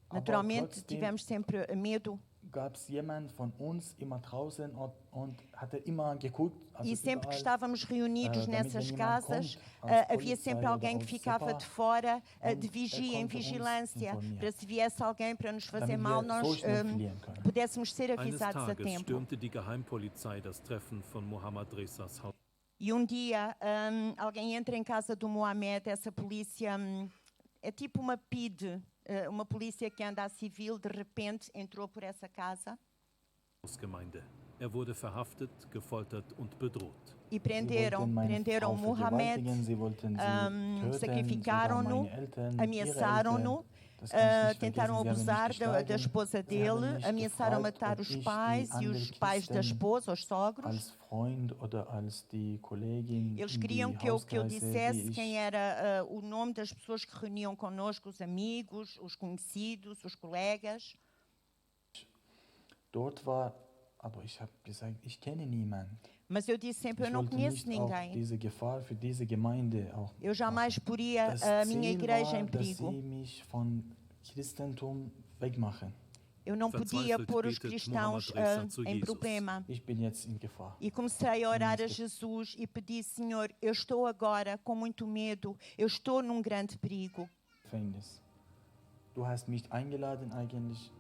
Aber Naturalmente, trotzdem tivemos sempre medo gab es jemand von uns immer draußen und hatte immer geguckt. Also e sempre que überall, estávamos reunidos damit, nessas wenn jemand casas, kommt, als havia Polizei sempre oder alguém que als ficava SEPA, de fora de und vigia, em konnte uns vigilância, informieren, para se viesse alguém para nos fazer damit mal, wir nós so schnell fliehen können. pudéssemos ser Eines avisados a Tages tempo. stürmte die Geheimpolizei das Treffen von Mohammad Rezas Haus. E dia, alguém entra em casa do Mohamed, essa polícia, é tipo uma PID, uma polícia que anda a civil, de repente entrou por essa casa Hausgemeinde. Er wurde verhaftet, gefoltert und bedroht. e Sie prenderam wollten meine prenderam Frau Mohamed, vergewaltigen, sie wollten sie töten, sogar sacrificaram-no, meine Eltern, ihre ameaçaram-no, Eltern. Das kann ich nicht tentaram vergessen, sie haben abusar mich da geschlagen, esposa sie haben dele, mich ameaçaram gefragt, matar ob os ich pais die e os anderen pais da Christen esposa, os sogros. als Freund oder als die Kollegin Eles in queriam die que eu Hauskreise, dissesse die ich quem era o nome das pessoas que reuniam connosco, os amigos, os conhecidos, os colegas. dort war, aber ich habe gesagt, ich kenne niemanden. Mas eu disse sempre, eu Ich não wollte conheço nicht auch ninguém. diese Gefahr für diese Gemeinde auch Eu jamais poria Das a minha Ziel igreja em war, dass perigo. sie mich von Christentum wegmachen. Eu não podia Verzweifelt pôr os betet cristãos Mohammad Reza zu em Jesus. problema. Ich bin jetzt in Gefahr. E comecei a orar a Jesus e pedi, Senhor, eu estou agora com muito medo, eu estou num grande perigo. Gefängnis. Du hast mich eingeladen eigentlich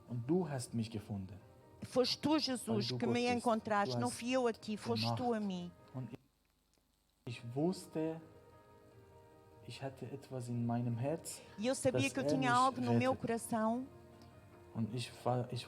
und du hast mich gefunden. Foste tu, Jesus, du que me Gott bist. encontraste, Tu não hast fui eu a ti, foste tu a mim. Und ich wusste, ich hatte etwas in meinem Herz E eu sabia Das que eu er tinha mich algo no meu rettet. coração. und ich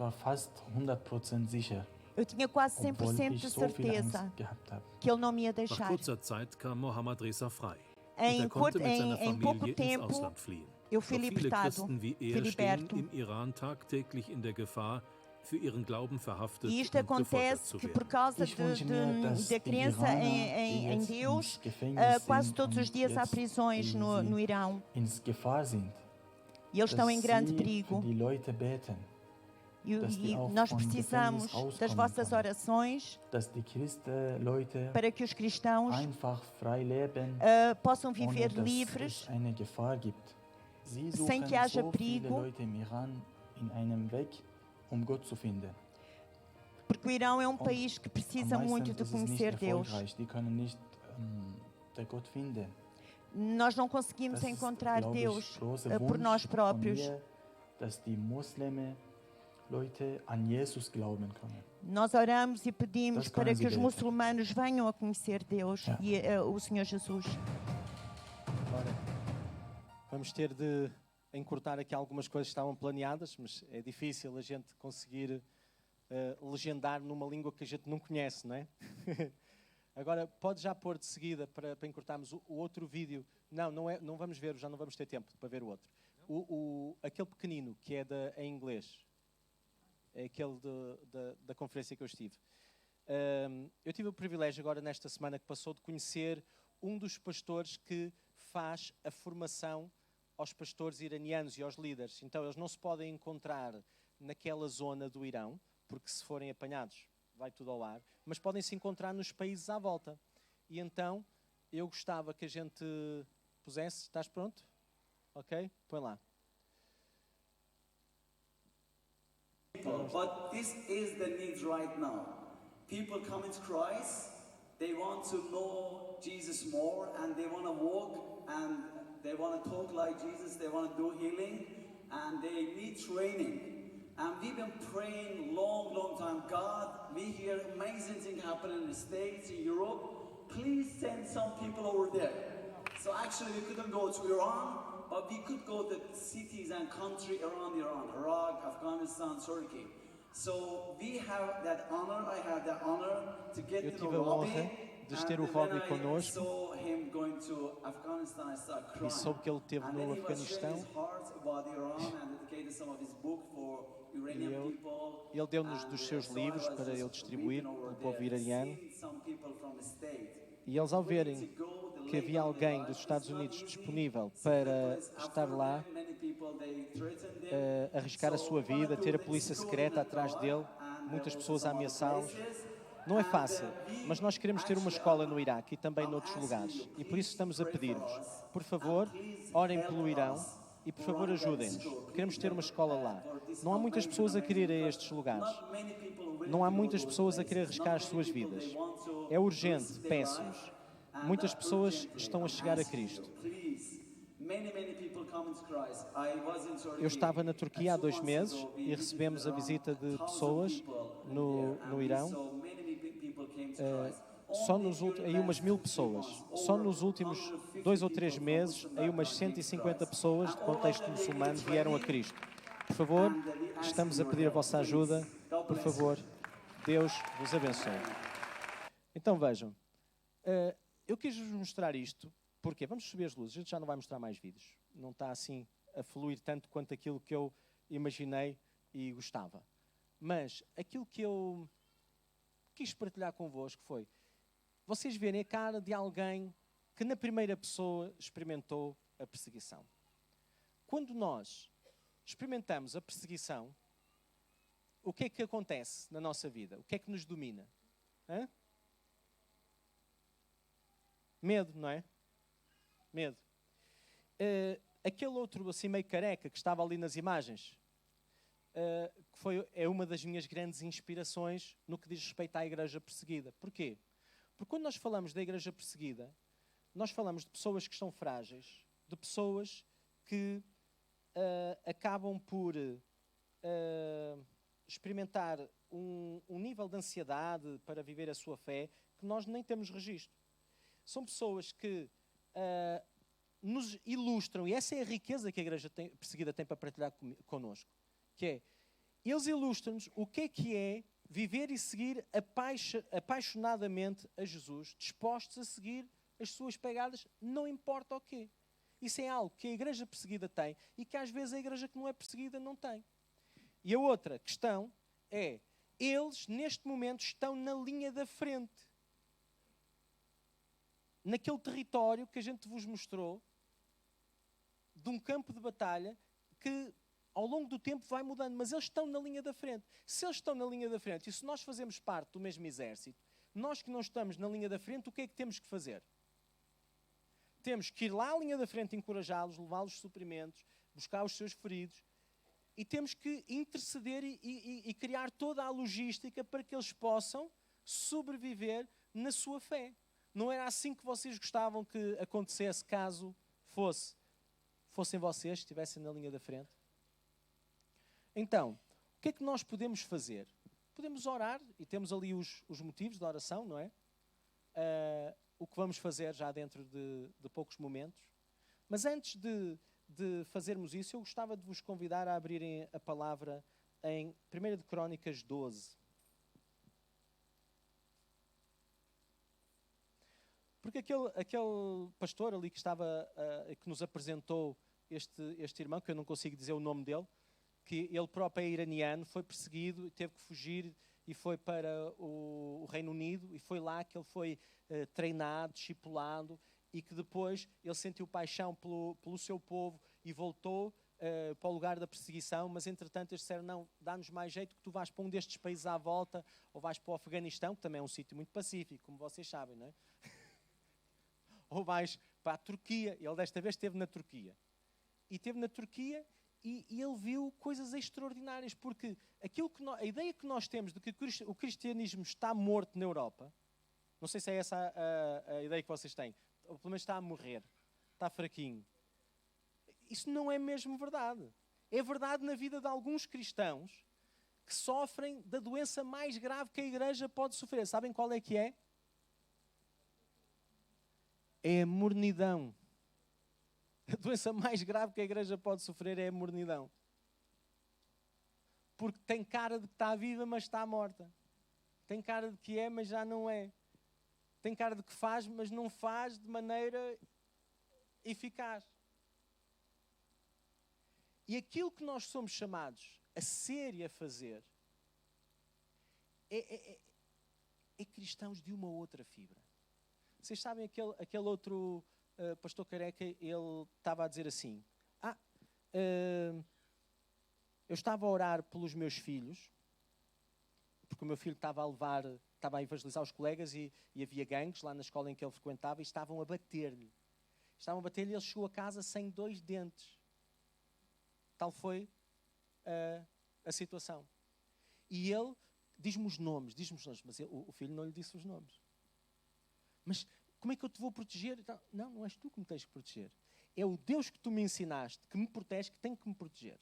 war fast 100% sicher, Eu tinha quase obwohl 100% ich de so viel Angst certeza gehabt habe. que ele não me ia Nach deixar. kurzer Zeit kam Mohammad Reza frei. Und Em, er konnte mit seiner em pouco Familie ins tempo, Ausland fliehen. eu fui Doch viele libertado, Christen wie fui er stehen liberto. im Iran tagtäglich in der Gefahr, für ihren Glauben verhaftet E isto und gefoltert acontece zu que werden. por causa Ich wünsche mir, dass da die crença Iraner, em die jetzt Deus, ins Gefängnis quase sind todos os und dias há jetzt, prisões die no sie Irão. ins Gefahr sind, E eles estão dass em grande sie perigo. für die Leute beten, dass die E auch nós vom precisamos Gefängnis rauskommen das vossas können. orações dass die Christenleute para que os cristãos einfach frei leben, possam ohne viver dass livres, es eine Gefahr gibt. Sie sem suchen que haja so viele perigo. Leute im Iran in einem Weg, um Gott zu finden. porque o Irão é um Und país que Am precisa meisten muito de ist es nicht conhecer Deus. erfolgreich. Die können nicht der Gott finden. Nós não conseguimos Das ist, encontrar glaube ich, Deus große por Wunsch nós von próprios. mir, dass die Muslime Leute an Jesus glauben können. Nós oramos e pedimos Das para können que os Sie beten. muçulmanos venham a conhecer Deus Ja. e o Senhor Jesus. Vamos ter de encurtar aqui algumas coisas que estavam planeadas, mas é difícil a gente conseguir legendar numa língua que a gente não conhece, não é? Agora, pode já pôr de seguida para encurtarmos o outro vídeo. Não vamos ver, já não vamos ter tempo para ver o outro. Aquele pequenino, que é em inglês. É aquele da conferência que eu estive. Eu tive o privilégio agora, nesta semana que passou, de conhecer um dos pastores que faz a formação aos pastores iranianos e aos líderes. Então, eles não se podem encontrar naquela zona do Irão, porque se forem apanhados, vai tudo ao ar, mas podem se encontrar nos países à volta. E então, eu gostava que a gente pusesse... Estás pronto? Ok? Põe lá. But this is the need right now. People coming to Christ, they want to know Jesus more, and they want to walk, and they want to talk like Jesus, they want to do healing, and they need training. And we've been praying long time. God, we hear amazing things happen in the States, in Europe. Please send some people over there. So actually we couldn't go to Iran, but we could go to cities and countries around Iran, Iraq, Afghanistan, Turkey. So we have that honor, I have that honor to get Eu to tive a know honra Robbie. de ter o And Robbie when I connosco saw him going to Afghanistan, I started crying. e soube que ele esteve And no then he was sharing Afeganistão. his heart about Iran and dedicated some of his book for Iranian E people. ele deu-nos dos seus So livros I was para just ele distribuir weeping over pelo povo there, iraniano. seeing some people from the state E eles, ao verem willing to go, que havia alguém dos Estados Unidos disponível para estar lá, arriscar a sua vida, ter a polícia secreta atrás dele, muitas pessoas a ameaçá-los. Não é fácil, mas nós queremos ter uma escola no Iraque e também noutros lugares. E por isso estamos a pedir-vos, por favor, orem pelo Irão e por favor ajudem-nos. Queremos ter uma escola lá. Não há muitas pessoas a querer ir a estes lugares. Não há muitas pessoas a querer arriscar as suas vidas. É urgente, peço-vos. Muitas pessoas estão a chegar a Cristo. Eu estava na Turquia há 2 meses e recebemos a visita de pessoas no Irão. Só aí umas 1000 pessoas. Só nos últimos 2 ou 3 meses, aí umas 150 pessoas de contexto muçulmano vieram a Cristo. Por favor, estamos a pedir a vossa ajuda. Por favor, Deus vos abençoe. Então vejam, eu quis-vos mostrar isto, porque vamos subir as luzes, a gente já não vai mostrar mais vídeos. Não está assim a fluir tanto quanto aquilo que eu imaginei e gostava. Mas aquilo que eu quis partilhar convosco foi, vocês verem a cara de alguém que na primeira pessoa experimentou a perseguição. Quando nós experimentamos a perseguição, o que é que acontece na nossa vida? O que é que nos domina? Hã? Medo, não é? Medo. Aquele outro assim meio careca que estava ali nas imagens, é uma das minhas grandes inspirações no que diz respeito à igreja perseguida. Porquê? Porque quando nós falamos da igreja perseguida, nós falamos de pessoas que estão frágeis, de pessoas que acabam por experimentar um nível de ansiedade para viver a sua fé que nós nem temos registro. São pessoas que nos ilustram, e essa é a riqueza que a igreja perseguida tem para partilhar connosco, que é, eles ilustram-nos o que é viver e seguir apaixonadamente a Jesus, dispostos a seguir as suas pegadas, não importa o quê. Isso é algo que a igreja perseguida tem e que às vezes a igreja que não é perseguida não tem. E a outra questão é, eles neste momento estão na linha da frente. Naquele território que a gente vos mostrou, de um campo de batalha que ao longo do tempo vai mudando, mas eles estão na linha da frente. Se eles estão na linha da frente e se nós fazemos parte do mesmo exército, nós que não estamos na linha da frente, o que é que temos que fazer? Temos que ir lá à linha da frente, encorajá-los, levá-los suprimentos, buscar os seus feridos e temos que interceder e criar toda a logística para que eles possam sobreviver na sua fé. Não era assim que vocês gostavam que acontecesse caso fossem vocês que estivessem na linha da frente? Então, o que é que nós podemos fazer? Podemos orar, e temos ali os motivos da oração, não é? O que vamos fazer já dentro de poucos momentos. Mas antes de de fazermos isso, eu gostava de vos convidar a abrirem a palavra em 1 de Crónicas 12. Porque aquele pastor ali que que nos apresentou este irmão, que eu não consigo dizer o nome dele, que ele próprio é iraniano, foi perseguido e teve que fugir e foi para o Reino Unido, e foi lá que ele foi treinado, discipulado, e que depois ele sentiu paixão pelo seu povo e voltou para o lugar da perseguição, mas entretanto eles disseram, não, dá-nos mais jeito que tu vais para um destes países à volta, ou vais para o Afeganistão, que também é um sítio muito pacífico, como vocês sabem, não é? Ou vais para a Turquia. Ele desta vez esteve na Turquia. E esteve na Turquia e ele viu coisas extraordinárias, porque a ideia que nós temos de que o cristianismo está morto na Europa, não sei se é essa a ideia que vocês têm, ou pelo menos está a morrer, está fraquinho. Isso não é mesmo verdade. É verdade na vida de alguns cristãos que sofrem da doença mais grave que a igreja pode sofrer. Sabem qual é que é? É a mornidão. A doença mais grave que a igreja pode sofrer é a mornidão. Porque tem cara de que está viva, mas está morta. Tem cara de que é, mas já não é. Tem cara de que faz, mas não faz de maneira eficaz. E aquilo que nós somos chamados a ser e a fazer é cristãos de uma outra fibra. Vocês sabem aquele outro pastor careca, ele estava a dizer assim, eu estava a orar pelos meus filhos, porque o meu filho estava a evangelizar os colegas e havia gangues lá na escola em que ele frequentava e estavam a bater-lhe. E ele chegou a casa sem 2 dentes. Tal foi a situação. E ele diz-me os nomes, mas o filho não lhe disse os nomes. Mas como é que eu te vou proteger? Não és tu que me tens que proteger. É o Deus que tu me ensinaste, que me protege, que tem que me proteger.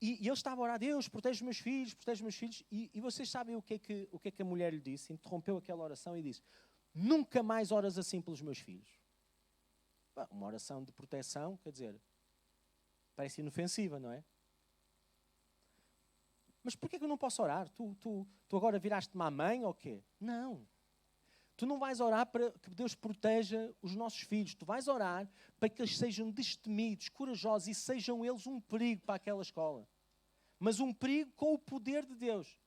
E ele estava a orar, Deus, protege os meus filhos. E vocês sabem o que é que a mulher lhe disse? Interrompeu aquela oração e disse, nunca mais oras assim pelos meus filhos. Uma oração de proteção, quer dizer, parece inofensiva, não é? Mas porquê que eu não posso orar? Tu agora viraste-me à mãe ou quê? Não. Tu não vais orar para que Deus proteja os nossos filhos. Tu vais orar para que eles sejam destemidos, corajosos e sejam eles um perigo para aquela escola. Mas um perigo com o poder de Deus.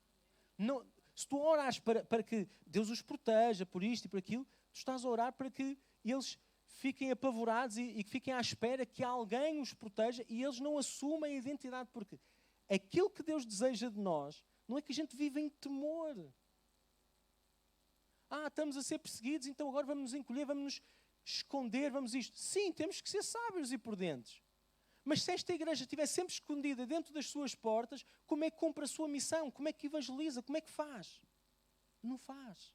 Não, se tu orares para que Deus os proteja por isto e por aquilo, tu estás a orar para que eles fiquem apavorados e que fiquem à espera que alguém os proteja e eles não assumam a identidade, porque aquilo que Deus deseja de nós não é que a gente viva em temor. Estamos a ser perseguidos, então agora vamos nos encolher, vamos nos esconder, vamos isto. Sim, temos que ser sábios e prudentes. Mas se esta igreja estiver sempre escondida dentro das suas portas, como é que cumpre a sua missão? Como é que evangeliza? Como é que faz? Não faz.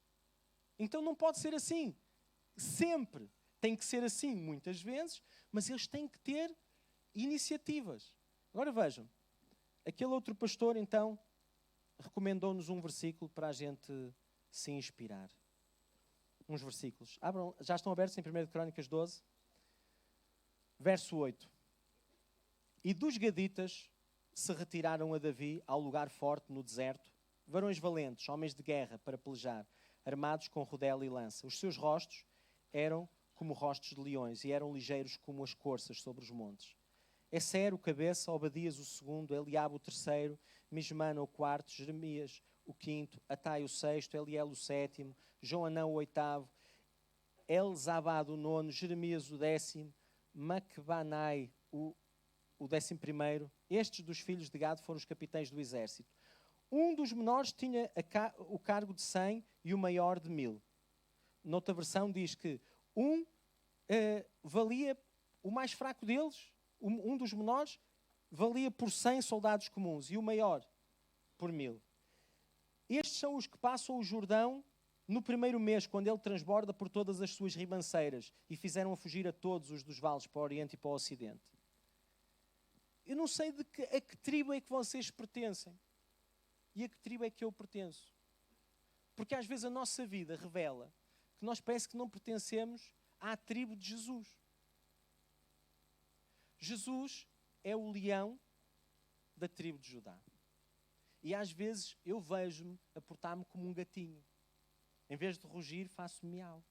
Então não pode ser assim. Sempre. Tem que ser assim, muitas vezes, mas eles têm que ter iniciativas. Agora vejam, aquele outro pastor, então, recomendou-nos um versículo para a gente se inspirar. Uns versículos. Abram, já estão abertos em 1 Crónicas 12, verso 8. E dos gaditas se retiraram a Davi ao lugar forte no deserto, varões valentes, homens de guerra para pelejar, armados com rodela e lança. Os seus rostos eram como rostos de leões e eram ligeiros como as corças sobre os montes. Esser o cabeça, Obadias o segundo, Eliabe o terceiro, Mismana o quarto, Jeremias o quinto, Atai o sexto, Eliel o sétimo, Joanão o oitavo, Elzabad o nono, Jeremias o décimo, Macbanai o 11º. Estes dos filhos de Gad foram os capitães do exército. Um dos menores tinha o cargo de 100 e o maior de 1000. Noutra versão diz que valia, o mais fraco deles, um dos menores, valia por 100 soldados comuns e o maior por 1000. Estes são os que passam o Jordão no primeiro mês, quando ele transborda por todas as suas ribanceiras, e fizeram a fugir a todos os dos vales para o Oriente e para o Ocidente. Eu não sei a que tribo é que vocês pertencem e a que tribo é que eu pertenço. Porque às vezes a nossa vida revela que nós parece que não pertencemos à tribo de Jesus. Jesus é o leão da tribo de Judá. E às vezes eu vejo-me a portar-me como um gatinho. Em vez de rugir, faço miau.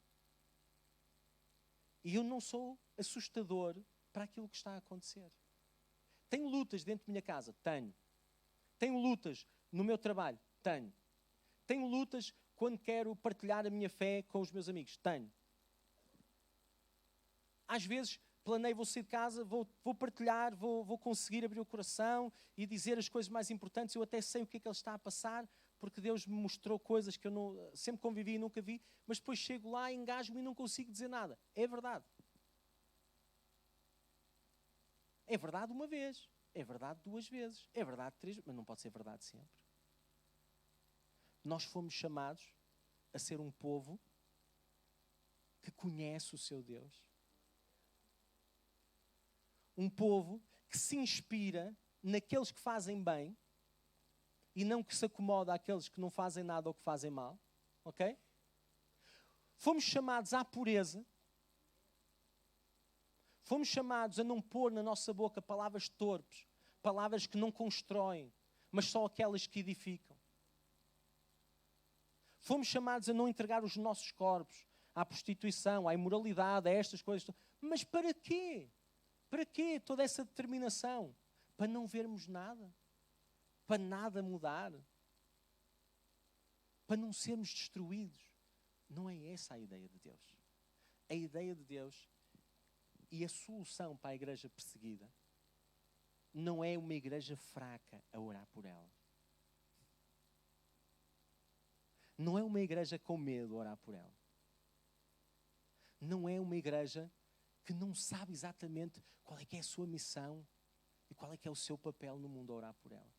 E eu não sou assustador para aquilo que está a acontecer. Tenho lutas dentro da minha casa? Tenho. Tenho lutas no meu trabalho? Tenho. Tenho lutas quando quero partilhar a minha fé com os meus amigos? Tenho. Às vezes planeio, vou sair de casa, vou partilhar, vou conseguir abrir o coração e dizer as coisas mais importantes. Eu até sei o que é que ele está a passar, porque Deus me mostrou coisas que eu sempre convivi e nunca vi, mas depois chego lá, engasgo-me e não consigo dizer nada. É verdade. É verdade uma vez, é verdade 2 vezes, é verdade 3, mas não pode ser verdade sempre. Nós fomos chamados a ser um povo que conhece o seu Deus. Um povo que se inspira naqueles que fazem bem e não que se acomoda àqueles que não fazem nada ou que fazem mal. Ok? Fomos chamados à pureza. Fomos chamados a não pôr na nossa boca palavras torpes, palavras que não constroem, mas só aquelas que edificam. Fomos chamados a não entregar os nossos corpos à prostituição, à imoralidade, a estas coisas. Mas para quê? Para quê toda essa determinação? Para não vermos nada? Para nada mudar? Para não sermos destruídos? Não é essa a ideia de Deus. A ideia de Deus e a solução para a igreja perseguida não é uma igreja fraca a orar por ela. Não é uma igreja com medo a orar por ela. Não é uma igreja que não sabe exatamente qual é que é a sua missão e qual é que é o seu papel no mundo a orar por ela.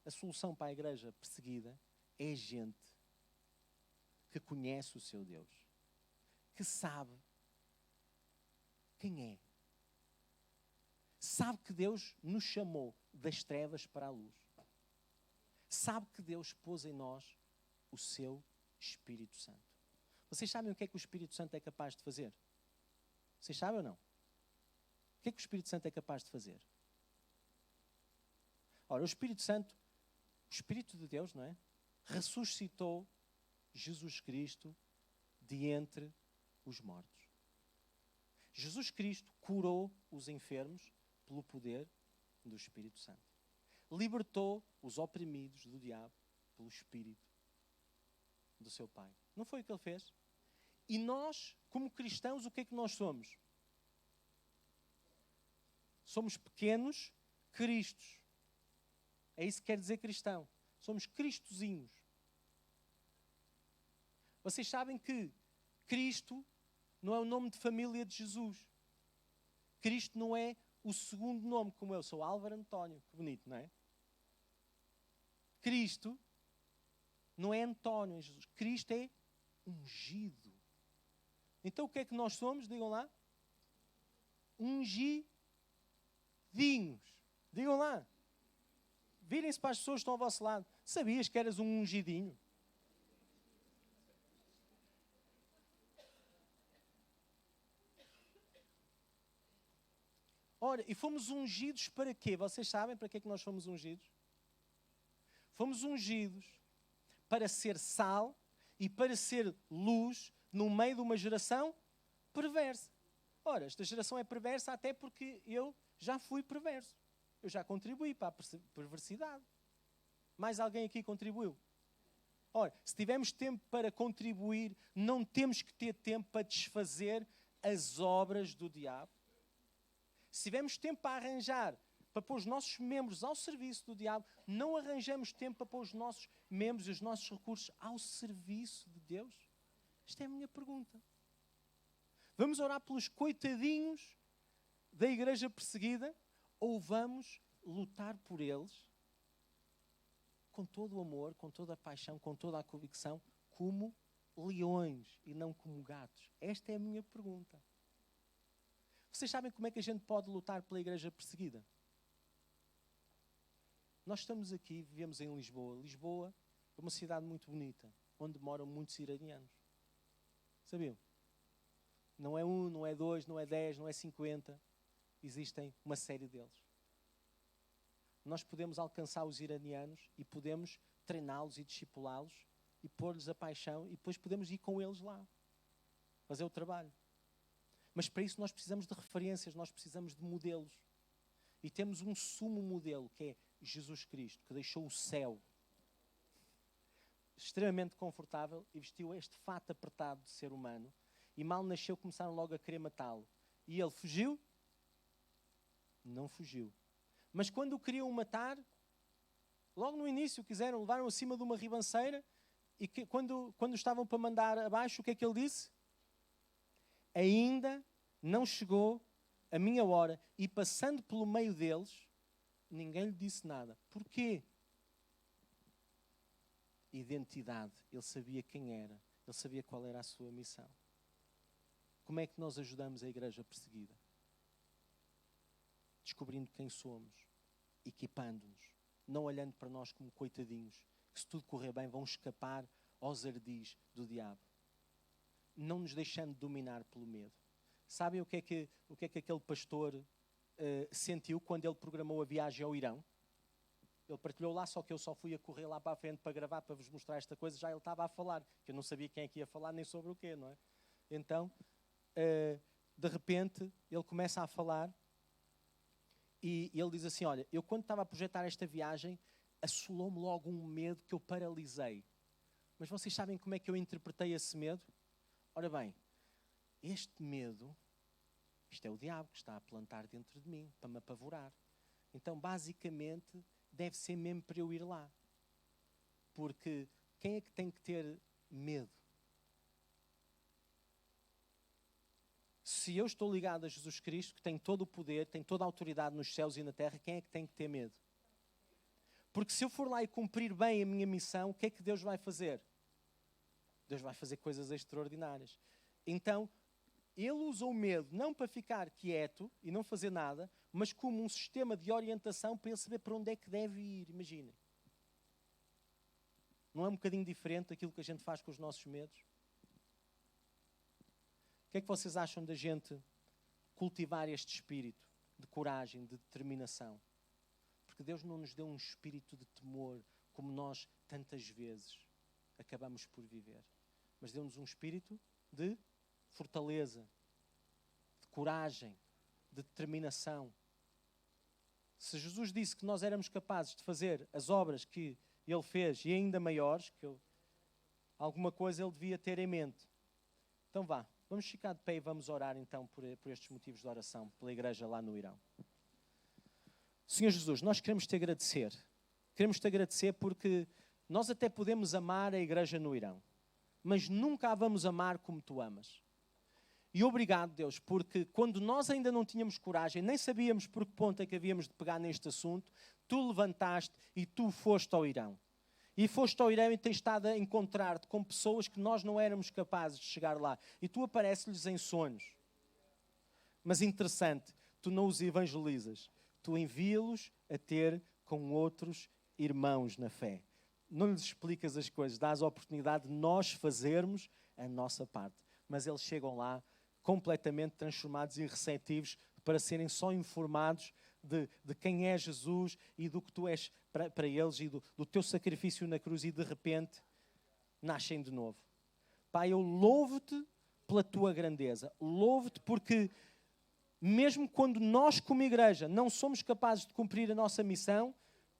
A solução para a igreja perseguida é gente que conhece o seu Deus, que sabe quem é. Sabe que Deus nos chamou das trevas para a luz. Sabe que Deus pôs em nós o seu Espírito Santo. Vocês sabem o que é que o Espírito Santo é capaz de fazer? Vocês sabem ou não? O que é que o Espírito Santo é capaz de fazer? Ora, o Espírito Santo, o Espírito de Deus, não é? Ressuscitou Jesus Cristo de entre os mortos. Jesus Cristo curou os enfermos pelo poder do Espírito Santo. Libertou os oprimidos do diabo pelo Espírito do seu Pai. Não foi o que Ele fez? E nós, como cristãos, o que é que nós somos? Somos pequenos Cristos. É isso que quer dizer cristão. Somos cristozinhos. Vocês sabem que Cristo não é o nome de família de Jesus. Cristo não é o segundo nome, como eu sou Álvaro António. Que bonito, não é? Cristo não é António, é Jesus. Cristo é ungido. Então o que é que nós somos? Digam lá. Ungidinhos. Digam lá. Virem-se para as pessoas que estão ao vosso lado. Sabias que eras um ungidinho? Ora, e fomos ungidos para quê? Vocês sabem para que é que nós fomos ungidos? Fomos ungidos para ser sal e para ser luz no meio de uma geração perversa. Ora, esta geração é perversa até porque eu já fui perverso. Eu já contribuí para a perversidade. Mais alguém aqui contribuiu? Ora, se tivermos tempo para contribuir, não temos que ter tempo para desfazer as obras do diabo. Se tivermos tempo para arranjar, para pôr os nossos membros ao serviço do diabo, não arranjamos tempo para pôr os nossos membros e os nossos recursos ao serviço de Deus? Esta é a minha pergunta. Vamos orar pelos coitadinhos da igreja perseguida ou vamos lutar por eles com todo o amor, com toda a paixão, com toda a convicção, como leões e não como gatos? Esta é a minha pergunta. Vocês sabem como é que a gente pode lutar pela igreja perseguida? Nós estamos aqui, vivemos em Lisboa. Lisboa é uma cidade muito bonita, onde moram muitos iranianos. Sabiam? Não é 1, não é 2, não é 10, não é 50. Existem uma série deles. Nós podemos alcançar os iranianos e podemos treiná-los e discipulá-los e pôr-lhes a paixão e depois podemos ir com eles lá, fazer o trabalho. Mas para isso nós precisamos de referências, nós precisamos de modelos. E temos um sumo modelo, que é Jesus Cristo, que deixou o céu extremamente confortável e vestiu este fato apertado de ser humano. E mal nasceu, começaram logo a querer matá-lo. E ele fugiu? Não fugiu. Mas quando o queriam matar, logo no início quiseram, levaram acima de uma ribanceira e que, quando estavam para mandar abaixo, o que é que ele disse? Ainda não chegou a minha hora. E passando pelo meio deles, ninguém lhe disse nada. Porquê? Identidade. Ele sabia quem era. Ele sabia qual era a sua missão. Como é que nós ajudamos a igreja perseguida? Descobrindo quem somos, equipando-nos, não olhando para nós como coitadinhos, que se tudo correr bem vão escapar aos ardis do diabo. Não nos deixando dominar pelo medo. Sabem o que é que aquele pastor sentiu quando ele programou a viagem ao Irão? Ele partilhou lá, só que eu só fui a correr lá para a frente para gravar, para vos mostrar esta coisa, já ele estava a falar, que eu não sabia quem é que ia falar, nem sobre o quê, não é? Então, de repente, ele começa a falar e ele diz assim, olha, eu quando estava a projetar esta viagem, assolou-me logo um medo que eu paralisei. Mas vocês sabem como é que eu interpretei esse medo? Ora bem, este medo, isto é o diabo que está a plantar dentro de mim, para me apavorar. Então, basicamente, deve ser mesmo para eu ir lá. Porque quem é que tem que ter medo? Se eu estou ligado a Jesus Cristo, que tem todo o poder, tem toda a autoridade nos céus e na terra, quem é que tem que ter medo? Porque se eu for lá e cumprir bem a minha missão, o que é que Deus vai fazer? Deus vai fazer coisas extraordinárias. Então, ele usou o medo não para ficar quieto e não fazer nada, mas como um sistema de orientação para ele saber para onde é que deve ir. Imaginem. Não é um bocadinho diferente daquilo que a gente faz com os nossos medos? O que é que vocês acham da gente cultivar este espírito de coragem, de determinação? Porque Deus não nos deu um espírito de temor, como nós tantas vezes acabamos por viver. Mas deu-nos um espírito de fortaleza, de coragem, de determinação. Se Jesus disse que nós éramos capazes de fazer as obras que Ele fez e ainda maiores, alguma coisa Ele devia ter em mente. Então vá, vamos ficar de pé e vamos orar então por estes motivos de oração, pela igreja lá no Irão. Senhor Jesus, nós queremos te agradecer. Queremos te agradecer porque nós até podemos amar a igreja no Irão, mas nunca a vamos amar como tu amas. E obrigado, Deus, porque quando nós ainda não tínhamos coragem, nem sabíamos por que ponto é que havíamos de pegar neste assunto, tu levantaste e tu foste ao Irão. E foste ao Irão e tens estado a encontrar-te com pessoas que nós não éramos capazes de chegar lá. E tu apareces-lhes em sonhos. Mas interessante, tu não os evangelizas. Tu envia-los a ter com outros irmãos na fé. Não lhes explicas as coisas, dás a oportunidade de nós fazermos a nossa parte. Mas eles chegam lá completamente transformados e receptivos para serem só informados de quem é Jesus e do que tu és para eles e do teu sacrifício na cruz e de repente nascem de novo. Pai, eu louvo-te pela tua grandeza. Louvo-te porque mesmo quando nós como igreja não somos capazes de cumprir a nossa missão,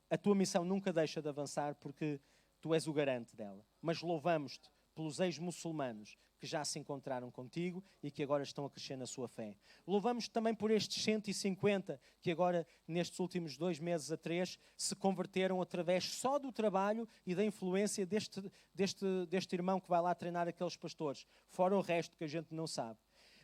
a tua missão nunca deixa de avançar porque tu és o garante dela. Mas louvamos-te pelos ex-muçulmanos que já se encontraram contigo e que agora estão a crescer na sua fé. Louvamos-te também por estes 150 que agora, nestes últimos 2 meses a 3, se converteram através só do trabalho e da influência deste irmão que vai lá treinar aqueles pastores, fora o resto que a gente não sabe.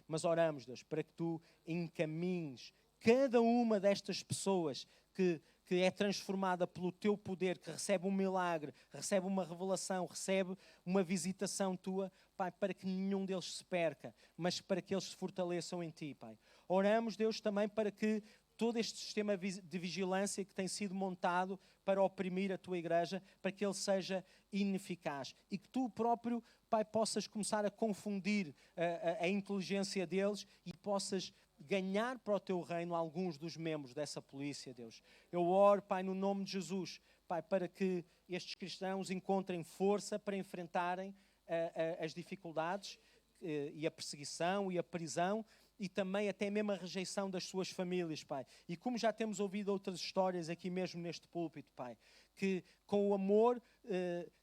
Mas oramos, Deus, para que tu encaminhes cada uma destas pessoas que é transformada pelo teu poder, que recebe um milagre, recebe uma revelação, recebe uma visitação tua, Pai, para que nenhum deles se perca, mas para que eles se fortaleçam em ti, Pai. Oramos, Deus, também para que todo este sistema de vigilância que tem sido montado para oprimir a tua igreja, para que ele seja ineficaz. E que tu próprio, Pai, possas começar a confundir a inteligência deles e possas ganhar para o teu reino alguns dos membros dessa polícia, Deus. Eu oro, Pai, no nome de Jesus, Pai, para que estes cristãos encontrem força para enfrentarem as dificuldades e a perseguição e a prisão, e também até mesmo a rejeição das suas famílias, Pai. E como já temos ouvido outras histórias aqui mesmo neste púlpito, Pai, que com o amor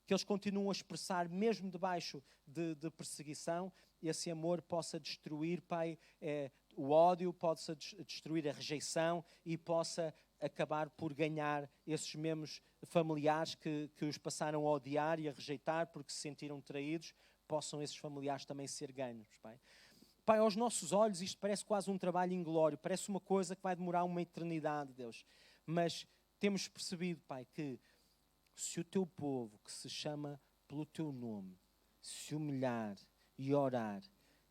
que eles continuam a expressar mesmo debaixo de perseguição, esse amor possa destruir, Pai, o ódio, possa destruir a rejeição e possa acabar por ganhar esses mesmos familiares que os passaram a odiar e a rejeitar porque se sentiram traídos, possam esses familiares também ser ganhos, Pai. Pai, aos nossos olhos isto parece quase um trabalho inglório, parece uma coisa que vai demorar uma eternidade, Deus. Mas temos percebido, Pai, que se o teu povo, que se chama pelo teu nome, se humilhar e orar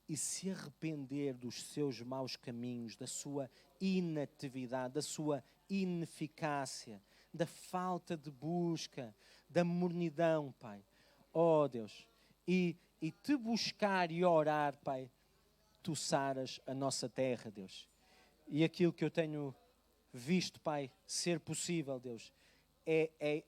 e se arrepender dos seus maus caminhos, da sua inatividade, da sua ineficácia, da falta de busca, da mornidão, Pai. Oh, Deus, e te buscar e orar, Pai, tu saras a nossa terra, Deus. E aquilo que eu tenho visto, Pai, ser possível, Deus, é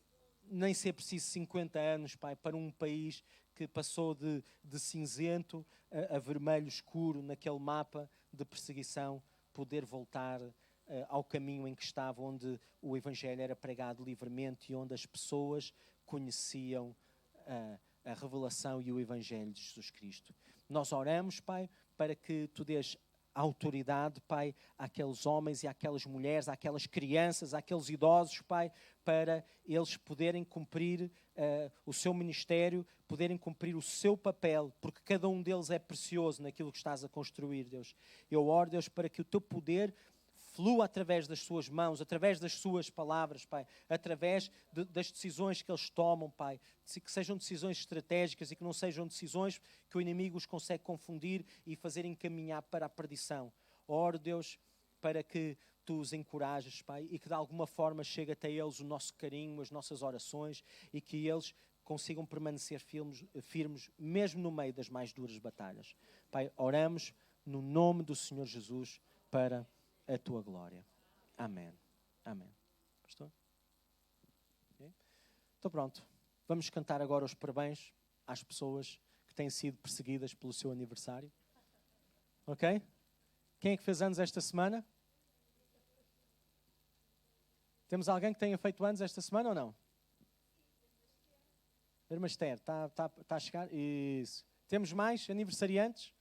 nem ser preciso 50 anos, Pai, para um país que passou de cinzento a vermelho escuro naquele mapa de perseguição, poder voltar ao caminho em que estava, onde o Evangelho era pregado livremente e onde as pessoas conheciam a revelação e o Evangelho de Jesus Cristo. Nós oramos, Pai, para que tu dês autoridade, Pai, àqueles homens e àquelas mulheres, àquelas crianças, àqueles idosos, Pai, para eles poderem cumprir o seu ministério, poderem cumprir o seu papel, porque cada um deles é precioso naquilo que estás a construir, Deus. Eu oro, Deus, para que o teu poder flua através das suas mãos, através das suas palavras, Pai, através das decisões que eles tomam, Pai, que sejam decisões estratégicas e que não sejam decisões que o inimigo os consegue confundir e fazer encaminhar para a perdição. Oro, Deus, para que tu os encorajes, Pai, e que de alguma forma chegue até eles o nosso carinho, as nossas orações e que eles consigam permanecer firmes mesmo no meio das mais duras batalhas. Pai, oramos no nome do Senhor Jesus para a tua glória. Amém. Amém. Pastor? Okay. Então pronto. Vamos cantar agora os parabéns às pessoas que têm sido perseguidas pelo seu aniversário. Ok? Quem é que fez anos esta semana? Temos alguém que tenha feito anos esta semana ou não? Irmã Esther, está a chegar? Isso. Temos mais aniversariantes?